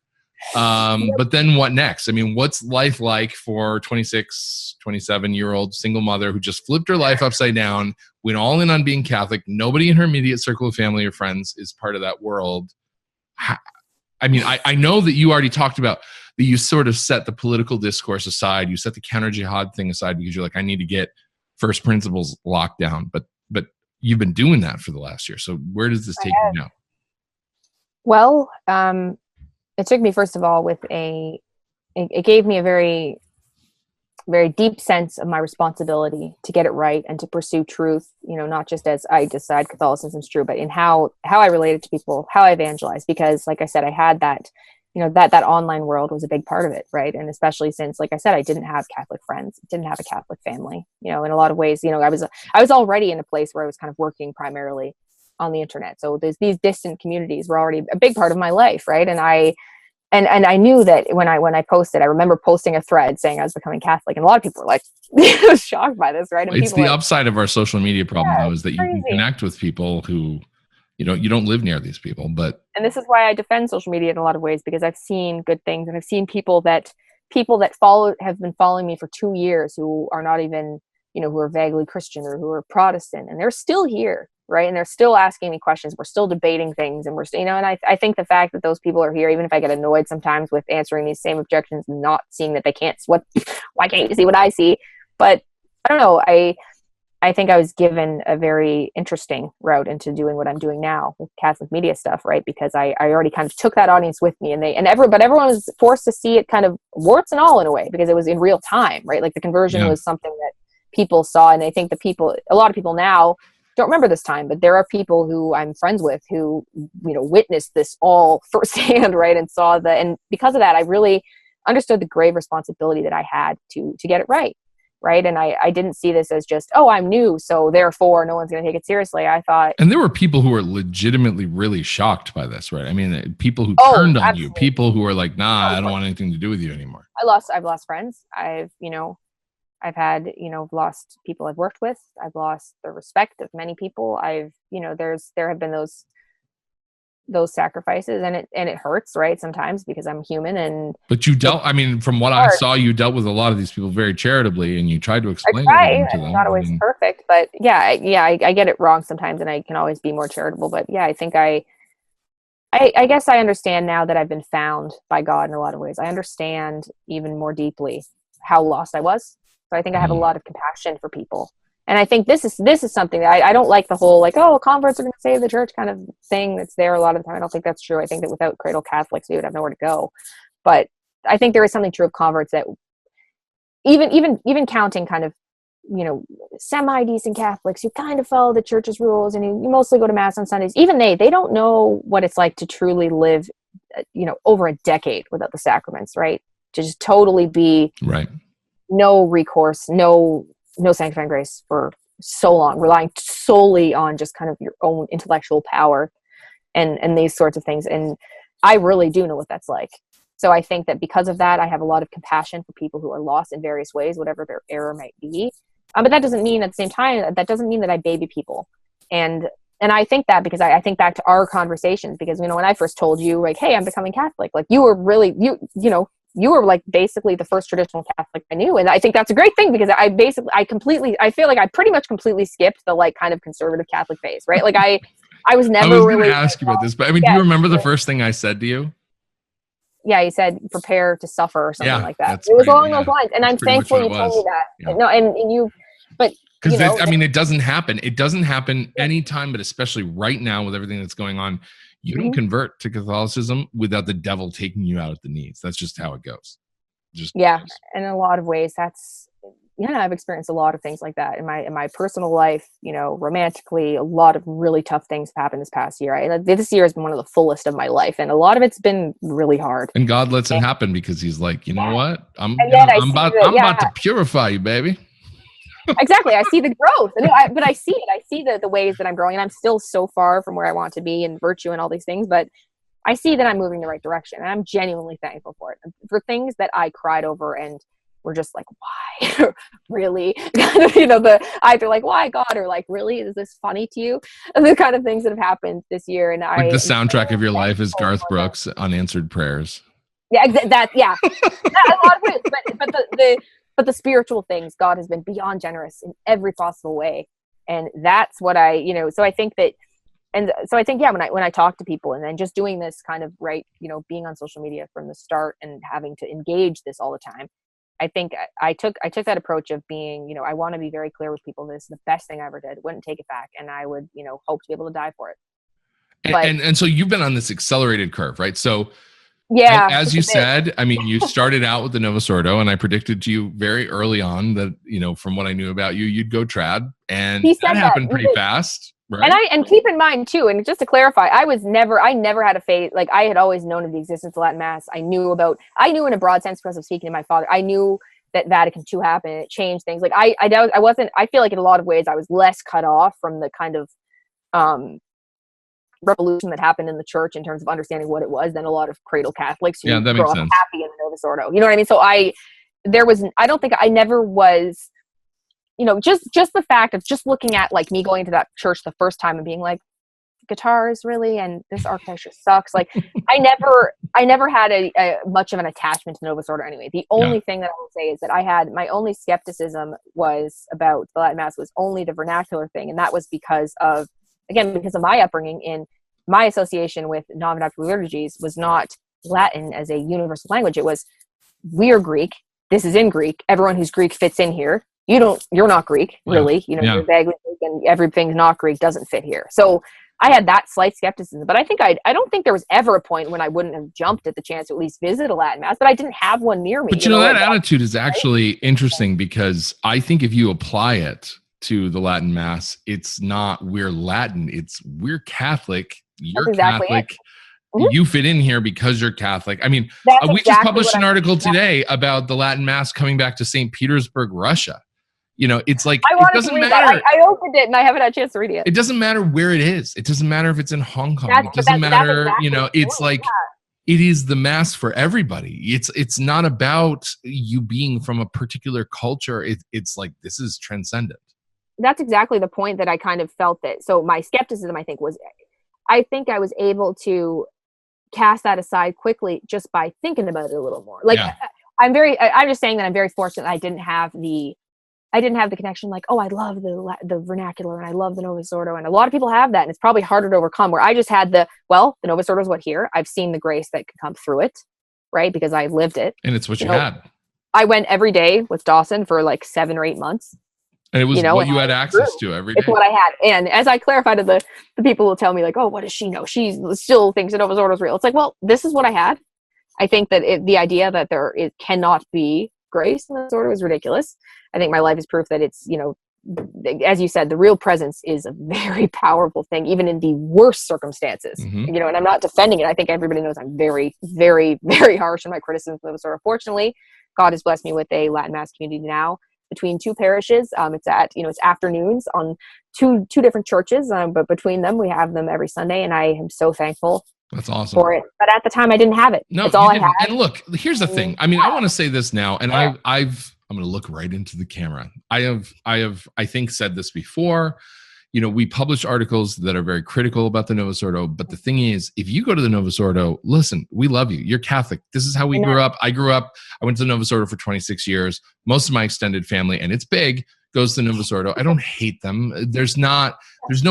But then what next? I mean, what's life like for 26, 27-year-old single mother who just flipped her life upside down, went all in on being Catholic? Nobody in her immediate circle of family or friends is part of that world. I mean, I know that you already talked about that you sort of set the political discourse aside. You set the counter-jihad thing aside because you're like, I need to get first principles locked down. But you've been doing that for the last year. So where does this take you now? Well, it took me, first of all, it gave me a very, very deep sense of my responsibility to get it right and to pursue truth, not just as I decide Catholicism is true, but in how I related to people, how I evangelized. Because like I said, I had that, that online world was a big part of it. Right. And especially since, like I said, I didn't have Catholic friends, didn't have a Catholic family, in a lot of ways, I was already in a place where I was kind of working primarily on the internet. So there's these distant communities were already a big part of my life. Right. And I knew that when I posted, I remember posting a thread saying I was becoming Catholic, and a lot of people were like shocked by this, right? And it's the upside of our social media problem, though, is that you can connect with people who, you don't live near these people. And this is why I defend social media in a lot of ways, because I've seen good things, and I've seen people that have been following me for 2 years who are not even, who are vaguely Christian or who are Protestant, and they're still here. Right. And they're still asking me questions. We're still debating things, and we're still, and I think the fact that those people are here, even if I get annoyed sometimes with answering these same objections and not seeing that they can't, why can't you see what I see? But I don't know. I think I was given a very interesting route into doing what I'm doing now with Catholic media stuff. Right. Because I already kind of took that audience with me, but everyone was forced to see it kind of warts and all in a way, because it was in real time. Right. Like the conversion was something that people saw. And I think a lot of people now don't remember this time, but there are people who I'm friends with who, witnessed this all firsthand, right? And saw and because of that, I really understood the grave responsibility that I had to get it right. right? And I didn't see this as just, oh, I'm new, so therefore no one's going to take it seriously. I thought, and there were people who were legitimately really shocked by this, right? I mean, people who turned on you, people who were like, nah, I don't want anything to do with you anymore. I've lost friends. I've had, lost people I've worked with. I've lost the respect of many people. There have been those sacrifices, and it hurts, right? Sometimes, because I'm human. But you dealt, from what I saw, you dealt with a lot of these people very charitably, and you tried to explain everything to them. Not always perfect, but I get it wrong sometimes, and I can always be more charitable. But I think I guess I understand now that I've been found by God in a lot of ways. I understand even more deeply how lost I was. So I think I have a lot of compassion for people. And I think this is something that I don't like, the whole like, oh, converts are going to save the church kind of thing that's there a lot of the time. I don't think that's true. I think that without cradle Catholics, we would have nowhere to go. But I think there is something true of converts, that even counting kind of, semi-decent Catholics who kind of follow the church's rules, and you mostly go to mass on Sundays. Even they don't know what it's like to truly live, over a decade without the sacraments, right? To just totally be right. No recourse, no sanctifying grace for so long, relying solely on just kind of your own intellectual power and these sorts of things. And I really do know what that's like. So I think that because of that, I have a lot of compassion for people who are lost in various ways, whatever their error might be. But that doesn't mean, at the same time, that doesn't mean that I baby people. And I think that because I think back to our conversations, because, when I first told you, like, hey, I'm becoming Catholic, like, you were really, you were like basically the first traditional Catholic I knew. And I think that's a great thing, because I feel like I pretty much completely skipped the like kind of conservative Catholic phase, right? Like I was never really going to ask you about this, but do you remember the first thing I said to you? Yeah, you said prepare to suffer or something like that. It was along those lines. And I'm thankful you told me that. Yeah. No, and you, but because it doesn't happen. It doesn't happen anytime, but especially right now with everything that's going on. You don't convert to Catholicism without the devil taking you out at the knees. That's just how it goes. In a lot of ways, I've experienced a lot of things like that in my personal life. Romantically, a lot of really tough things have happened this past year. This year has been one of the fullest of my life, and a lot of it's been really hard. And God lets it happen because He's like, you know what? I'm about to purify you, baby. Exactly. I see the growth, but I see it. I see the ways that I'm growing, and I'm still so far from where I want to be in virtue and all these things, but I see that I'm moving the right direction, and I'm genuinely thankful for it. For things that I cried over and were just like, why? Really? Either like, why, God? Or like, really? Is this funny to you? And the kind of things that have happened this year. And like the soundtrack of your life is Garth Brooks' Unanswered Prayers. Yeah, a lot of ways, but the spiritual things, God has been beyond generous in every possible way. And that's what so I think that, when I talk to people, and then just doing this kind of, right, being on social media from the start and having to engage this all the time, I think I took that approach of being, I want to be very clear with people. This is the best thing I ever did. Wouldn't take it back. And I would, hope to be able to die for it. And so you've been on this accelerated curve, right? So yeah, as you said, you started out with the Novus Ordo, and I predicted to you very early on that, from what I knew about you, you'd go trad, and that happened pretty fast. Right? And keep in mind too, and just to clarify, I never had a faith. Like, I had always known of the existence of Latin Mass. I knew in a broad sense, because of speaking to my father, I knew that Vatican II happened. It changed things. Like I feel like in a lot of ways I was less cut off from the kind of revolution that happened in the church in terms of understanding what it was than a lot of cradle Catholics who that grow makes up sense. happy in the Novus Ordo. You know what I mean? So I don't think I never was, just the fact of just looking at like me going to that church the first time and being like, guitars really, and this architecture sucks. Like I never had a much of an attachment to Novus Ordo anyway. The only thing that I will say is that I had my only skepticism was about the Latin Mass was only the vernacular thing, and that was because of my upbringing. In my association with non-vernacular liturgies was not Latin as a universal language. It was, we are Greek, this is in Greek, everyone who's Greek fits in here. You're not Greek, really. You're vaguely Greek, and everything's not Greek doesn't fit here. So I had that slight skepticism, but I don't think there was ever a point when I wouldn't have jumped at the chance to at least visit a Latin Mass, but I didn't have one near me. But that attitude is actually interesting, because I think if you apply it to the Latin Mass, it's not we're Latin, it's we're Catholic, you're exactly Catholic. You fit in here because you're Catholic. We just published an article today about the Latin Mass coming back to St. Petersburg, Russia. It's like, I it wanted doesn't to read matter. that. I opened it and I haven't had a chance to read it. It doesn't matter where it is. It doesn't matter if it's in Hong Kong. It That's doesn't matter, exactly the it's point, like, it is the mass for everybody. It's not about you being from a particular culture. It's like, this is transcendent. That's exactly the point that I kind of felt that. So my skepticism, I think I was able to cast that aside quickly just by thinking about it a little more. Like, Yeah. I'm just saying that I'm very fortunate that I didn't have the connection, like, oh, I love the vernacular and I love the Novus Ordo, and a lot of people have that, and it's probably harder to overcome, where I just had the Novus Ordo is what here. I've seen the grace that could come through it, right? Because I lived it. And it's what you had. I went every day with Dawson for like 7 or 8 months. And it was what you had access to every day. It's what I had. And as I clarified to the people who tell me, like, oh, what does she know? She still thinks the Novus Ordo is real. It's like, well, this is what I had. I think that the idea that it cannot be grace in this order is ridiculous. I think my life is proof that it's, as you said, the real presence is a very powerful thing, even in the worst circumstances. Mm-hmm. And I'm not defending it. I think everybody knows I'm very, very, very harsh in my criticism of the Novus Ordo. Fortunately, God has blessed me with a Latin Mass community now between 2 parishes. It's afternoons on two different churches, but between them, we have them every Sunday, and I am so thankful. That's awesome. For it. But at the time I didn't have it. No, that's all I had. And look, here's the thing. I mean, I want to say this now, and I'm going to look right into the camera. I think said this before. We publish articles that are very critical about the Novus Ordo, but the thing is, if you go to the Novus Ordo, listen, we love you. You're Catholic. This is how we grew up. I went to the Novus Ordo for 26 years. Most of my extended family, and it's big, goes to the Novus Ordo. I don't hate them. There's no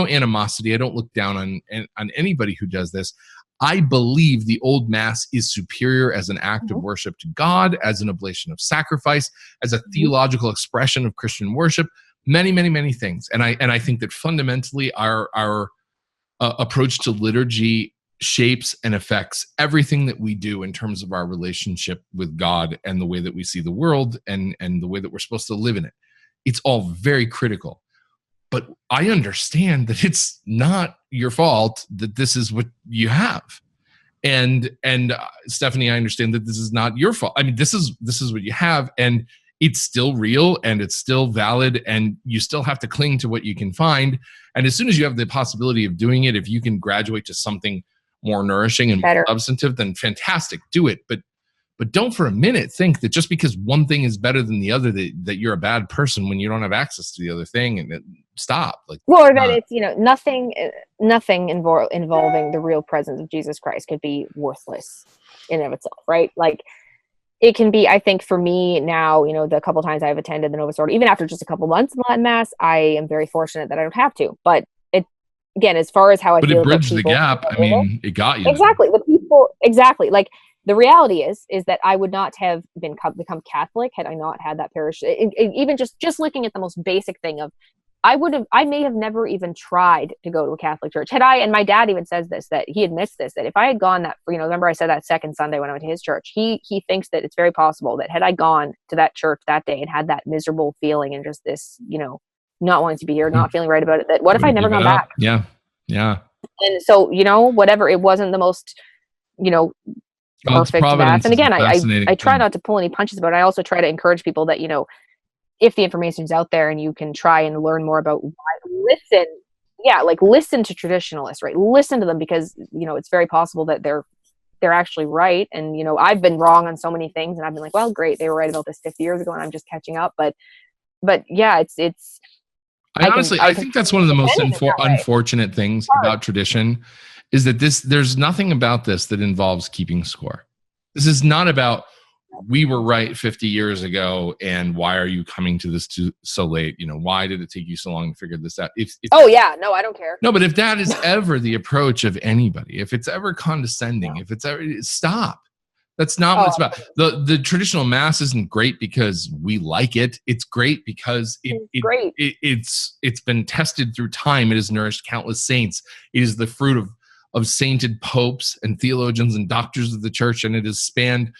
animosity. I don't look down on anybody who does this. I believe the old mass is superior as an act of worship to God, as an oblation of sacrifice, as a theological expression of Christian worship, many, many, many things. And I think that fundamentally our approach to liturgy shapes and affects everything that we do in terms of our relationship with God and the way that we see the world and the way that we're supposed to live in it. It's all very critical. But I understand that it's not your fault that this is what you have. And Stefanie, I understand that this is not your fault. I mean, this is what you have, and it's still real and it's still valid, and you still have to cling to what you can find. And as soon as you have the possibility of doing it, if you can graduate to something more nourishing and more substantive, then fantastic, do it. But don't for a minute think that just because one thing is better than the other, that you're a bad person when you don't have access to the other thing. And stop. Or that it's nothing involving the real presence of Jesus Christ could be worthless in and of itself, right? Like, it can be. I think for me now, the couple times I've attended the Novus Ordo, even after just a couple months in Latin Mass, I am very fortunate that I don't have to. But it, again, as far as how I feel, but it bridged the gap. I mean, it got you exactly the people exactly like. The reality is that I would not have become Catholic had I not had that parish. Even just looking at the most basic thing of, I may have never even tried to go to a Catholic church had I. And my dad even says this, that he admits this, that if I had gone that, remember I said that second Sunday when I went to his church, he thinks that it's very possible that had I gone to that church that day and had that miserable feeling and just this, not wanting to be here, not feeling right about it, that what if I never gone back? Yeah. Yeah. And so, whatever, it wasn't the most, perfect math. And again, I try not to pull any punches about it. I also try to encourage people that, if the information's out there and you can try and learn more about why, listen to traditionalists, right? Listen to them, because, it's very possible that they're actually right. And, I've been wrong on so many things, and I've been like, well, great, they were right about this 50 years ago and I'm just catching up. But yeah, it's, I think that's one of the most unfortunate things about tradition is that there's nothing about this that involves keeping score. This is not about, we were right 50 years ago, and why are you coming to this so late? Why did it take you so long to figure this out? No, I don't care. No, but if that is ever the approach of anybody, if it's ever condescending, if it's ever, stop. That's not what it's about. The traditional mass isn't great because we like it. It's great because it's been tested through time. It has nourished countless saints. It is the fruit of sainted popes and theologians and doctors of the church, and it has spanned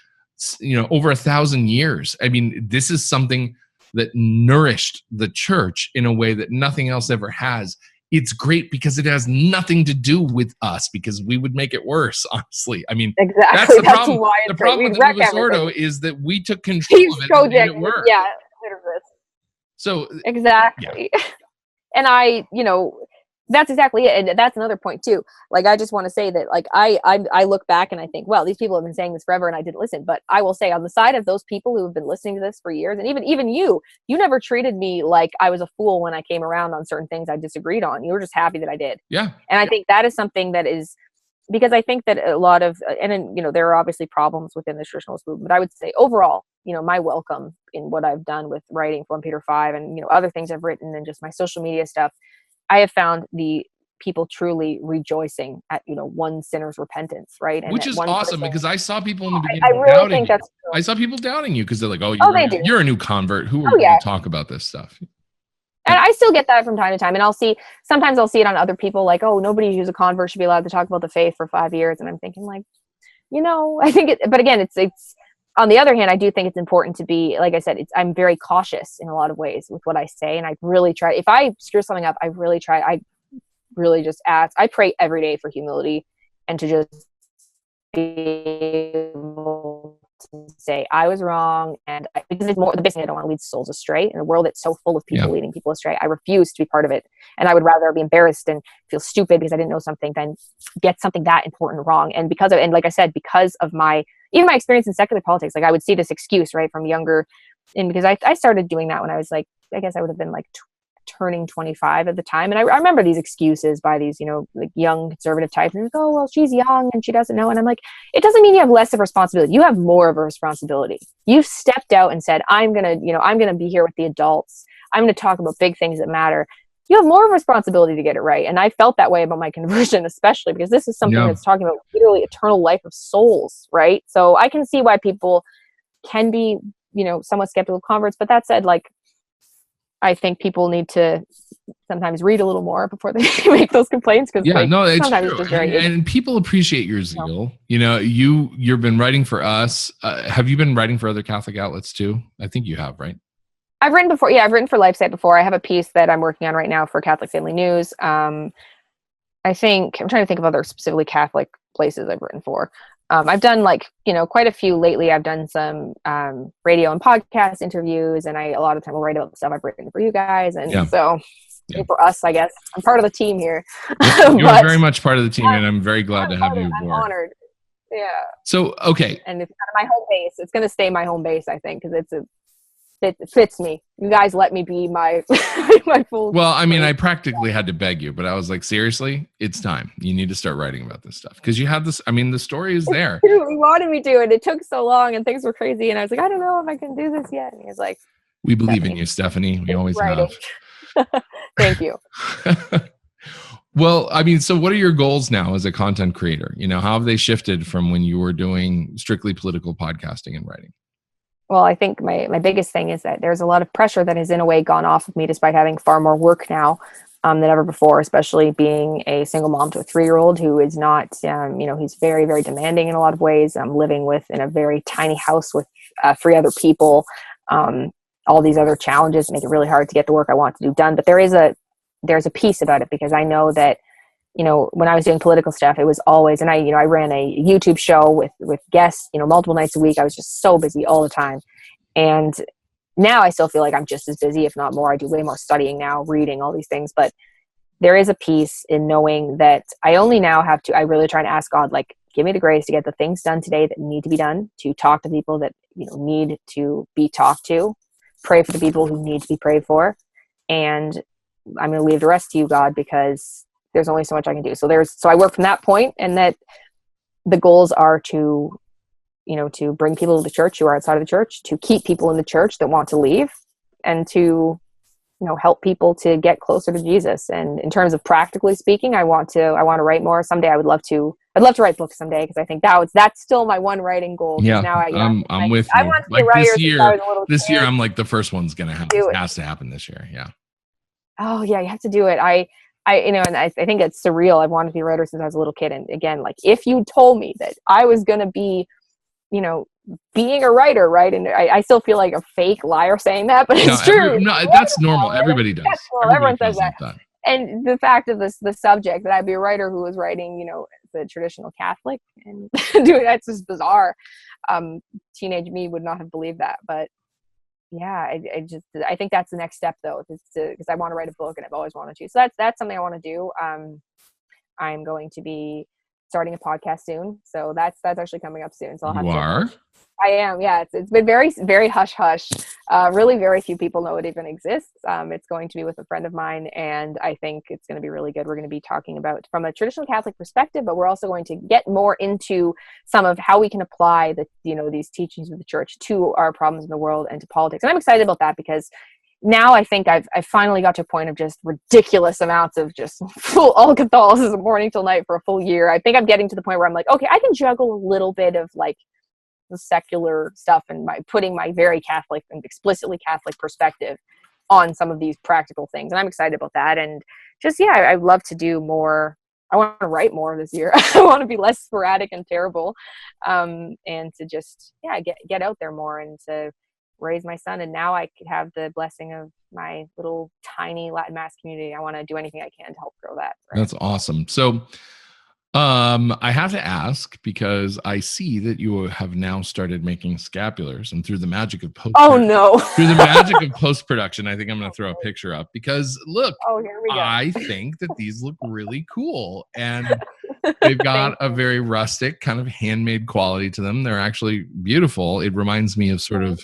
over 1,000 years. I mean, this is something that nourished the church in a way that nothing else ever has. It's great because it has nothing to do with us, because we would make it worse, honestly. I mean, exactly. That's the problem. The problem with the Novus Ordo is that we took control of it and made it work. Yeah. So exactly. Yeah. And that's exactly it. And that's another point too. Like, I just want to say that, like, I look back and I think, well, these people have been saying this forever and I didn't listen. But I will say, on the side of those people who have been listening to this for years, and even you never treated me like I was a fool when I came around on certain things I disagreed on. You were just happy that I did. Yeah. And I think that is something that is, because I think that a lot of, there are obviously problems within the traditionalist movement, but I would say overall, my welcome in what I've done with writing for OnePeterFive and, other things I've written and just my social media stuff, I have found the people truly rejoicing at, one sinner's repentance, right? And which is awesome, because I saw people in the beginning I really doubting think you. that's true. I saw people doubting you because they're like, you're a new convert. Who are you to talk about this stuff? And I still get that from time to time. And sometimes I'll see it on other people, like, oh, nobody who's a convert should be allowed to talk about the faith for 5 years. And I'm thinking, like, I think but again, it's on the other hand, I do think it's important to be, like I said, I'm very cautious in a lot of ways with what I say. And I really try, if I screw something up, I really just ask, I pray every day for humility and to just be able to say I was wrong. And because it's more, the biggest thing, I don't want to lead souls astray in a world that's so full of people leading people astray. I refuse to be part of it. And I would rather be embarrassed and feel stupid because I didn't know something than get something that important wrong. And like I said, because of even my experience in secular politics, like, I would see this excuse, right, from younger, and because I started doing that when I was like, I guess I would have been like turning 25 at the time. And I remember these excuses by these, like, young conservative types, and like, oh, well, she's young and she doesn't know. And I'm like, it doesn't mean you have less of a responsibility. You have more of a responsibility. You've stepped out and said, I'm going to be here with the adults. I'm going to talk about big things that matter. You have more of a responsibility to get it right. And I felt that way about my conversion, especially because this is something that's talking about literally eternal life of souls, right? So I can see why people can be, somewhat skeptical of converts. But that said, like, I think people need to sometimes read a little more before they make those complaints. Because it's sometimes true. it's just and people appreciate your zeal. You've been writing for us. Have you been writing for other Catholic outlets too? I think you have, right? I've written before. Yeah, I've written for LifeSite before. I have a piece that I'm working on right now for Catholic Family News. I think I'm trying to think of other specifically Catholic places I've written for. I've done quite a few lately. I've done some radio and podcast interviews, and a lot of time will write about the stuff I've written for you guys. And for us, I guess I'm part of the team here. You're very much part of the team, and I'm very glad to have you aboard. I'm honored. Yeah. So, okay. And it's kind of my home base. It's going to stay my home base, I think, because it fits me. You guys let me be my my full. Well, I mean, I practically had to beg you, but I was like, seriously, it's time. You need to start writing about this stuff because you have this. I mean, the story is there. He wanted me to, and it took so long, and things were crazy. And I was like, I don't know if I can do this yet. And he was like, "We believe in you, Stefanie. We always have." Thank you. Well, I mean, so what are your goals now as a content creator? How have they shifted from when you were doing strictly political podcasting and writing? Well, I think my biggest thing is that there's a lot of pressure that has in a way gone off of me despite having far more work now than ever before, especially being a single mom to a 3-year-old who is not, he's very, very demanding in a lot of ways. I'm living in a very tiny house with 3 other people. All these other challenges make it really hard to get the work I want to do done. But there's a piece about it because I know that, when I was doing political stuff, it was always, and I ran a YouTube show with guests, multiple nights a week. I was just so busy all the time. And now I still feel like I'm just as busy, if not more. I do way more studying now, reading, all these things. But there is a piece in knowing that I only now have to, I really try to ask God, like, give me the grace to get the things done today that need to be done, to talk to people that, need to be talked to, pray for the people who need to be prayed for. And I'm going to leave the rest to you, God, because there's only so much I can do. So I work from that point, and that the goals are to, to bring people to the church who are outside of the church, to keep people in the church that want to leave, and to, help people to get closer to Jesus. And in terms of practically speaking, I want to write more someday. I'd love to write books someday, because I think that's still my one writing goal. Yeah, now I'm with you. I want to be a writer this year, I'm like, the first one's going to happen. It has to happen this year. Yeah. Oh yeah, you have to do it. And I think it's surreal. I've wanted to be a writer since I was a little kid. And again, like, if you told me that I was going to be, being a writer, right? And I still feel like a fake liar saying that, but it's true. That's normal. Everybody does. Everyone says that. And the fact of the subject that I'd be a writer who was writing, the traditional Catholic, and doing that's just bizarre. Teenage me would not have believed that, but I think that's the next step though, because I want to write a book and I've always wanted to. So that's something I want to do. I'm going to be starting a podcast soon, so that's actually coming up soon. So I'll have You are? I am, yeah. It's been very, very hush hush. Really, very few people know it even exists. It's going to be with a friend of mine, and I think it's going to be really good. We're going to be talking about from a traditional Catholic perspective, but we're also going to get more into some of how we can apply these teachings of the Church to our problems in the world and to politics. And I'm excited about that because now I think I've finally got to a point of just ridiculous amounts of just full all Catholicism morning till night for a full year. I think I'm getting to the point where I'm like, okay, I can juggle a little bit of like the secular stuff and putting my very Catholic and explicitly Catholic perspective on some of these practical things. And I'm excited about that. And just, I'd love to do more. I want to write more this year. I want to be less sporadic and terrible. And to just, get out there more and to raise my son. And now I could have the blessing of my little tiny Latin Mass community. I want to do anything I can to help grow that. Right? That's awesome. So I have to ask because I see that you have now started making scapulars, and through the magic of through the magic of post-production, I think I'm going to throw a picture up because look, here we go. I think that these look really cool, and they've got a very rustic kind of handmade quality to them. They're actually beautiful. It reminds me of sort of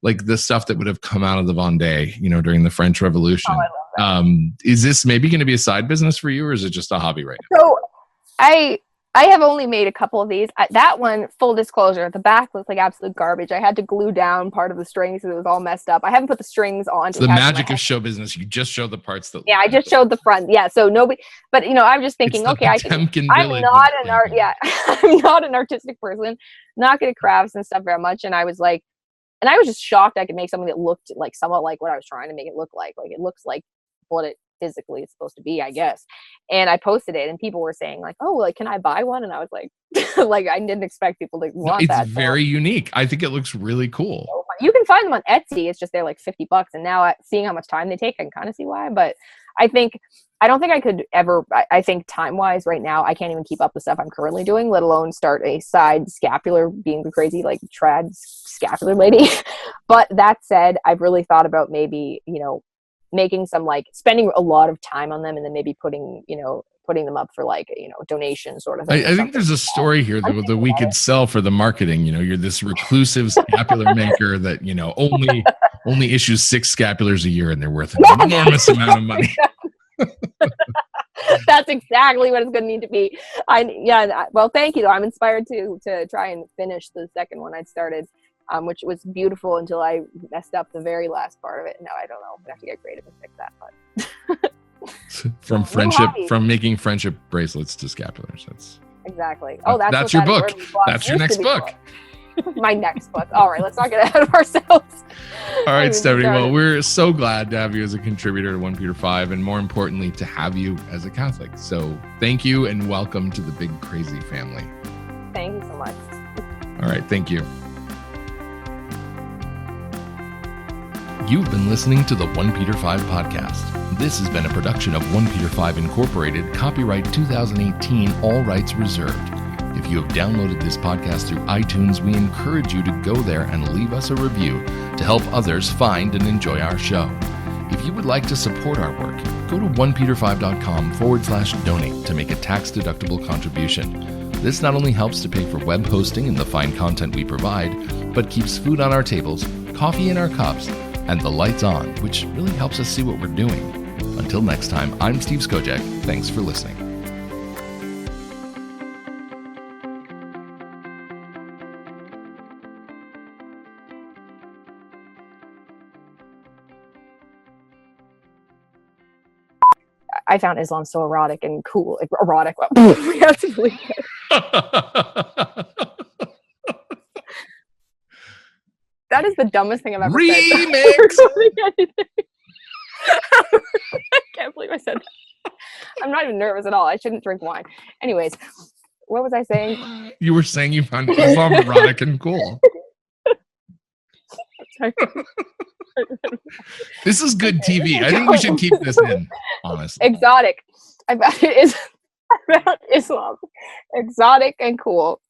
like the stuff that would have come out of the Vendée, during the French Revolution. Oh, I love that. Is this maybe going to be a side business for you, or is it just a hobby right now? So I have only made a couple of these. That one, full disclosure, the back looks like absolute garbage. I had to glue down part of the strings because it was all messed up. I haven't put the strings on. It's the magic of show business. You just show the parts that. Yeah, I just showed the front. Yeah, so nobody. But I'm just thinking, okay, I'm not I'm not an artistic person. Not good at crafts and stuff very much. And I was like, and I was just shocked I could make something that looked like somewhat like what I was trying to make it look like. Like it looks like what it physically it's supposed to be, I guess. And I posted it and people were saying like, oh, like, can I buy one? And I was like, like, I didn't expect people to want that. It's very unique. I think it looks really cool. So you can find them on Etsy. It's just, they're like $50. And now seeing how much time they take, I can kind of see why. But I don't think I could ever, I think time wise right now, I can't even keep up the stuff I'm currently doing, let alone start a side scapular, being the crazy, like trad scapular lady. But that said, I've really thought about maybe, making some, like, spending a lot of time on them and then maybe putting them up for like, donation sort of thing. I think there's a story here that we could sell for the marketing. You're this reclusive scapular maker that, only issues 6 scapulars a year and they're worth an enormous amount of money. That's exactly what it's going to need to be. Well, thank you. I'm inspired to try and finish the second one I'd started. Which was beautiful until I messed up the very last part of it. Now I don't know. I have to get creative and fix that. But from making friendship bracelets to scapulars. That's exactly. That's your book. That's your next book. My next book. All right, let's not get ahead of ourselves. All right, Stefanie. Well, we're so glad to have you as a contributor to OnePeterFive, and more importantly, to have you as a Catholic. So thank you and welcome to the big crazy family. Thank you so much. All right, thank you. You've been listening to the OnePeterFive podcast. This has been a production of OnePeterFive Incorporated, copyright 2018, all rights reserved. If you have downloaded this podcast through iTunes, we encourage you to go there and leave us a review to help others find and enjoy our show. If you would like to support our work, go to onepeterfive.com/donate to make a tax-deductible contribution. This not only helps to pay for web hosting and the fine content we provide, but keeps food on our tables, coffee in our cups, and the lights on, which really helps us see what we're doing. Until next time, I'm Steve Skojak. Thanks for listening. I found Islam so erotic and cool. Like, erotic. We have to believe it. That is the dumbest thing I've ever said. Remix! I can't believe I said that. I'm not even nervous at all. I shouldn't drink wine. Anyways, what was I saying? You were saying you found Islam erotic and cool. This is good TV. I think we should keep this in, honestly. Exotic. I found Islam exotic and cool.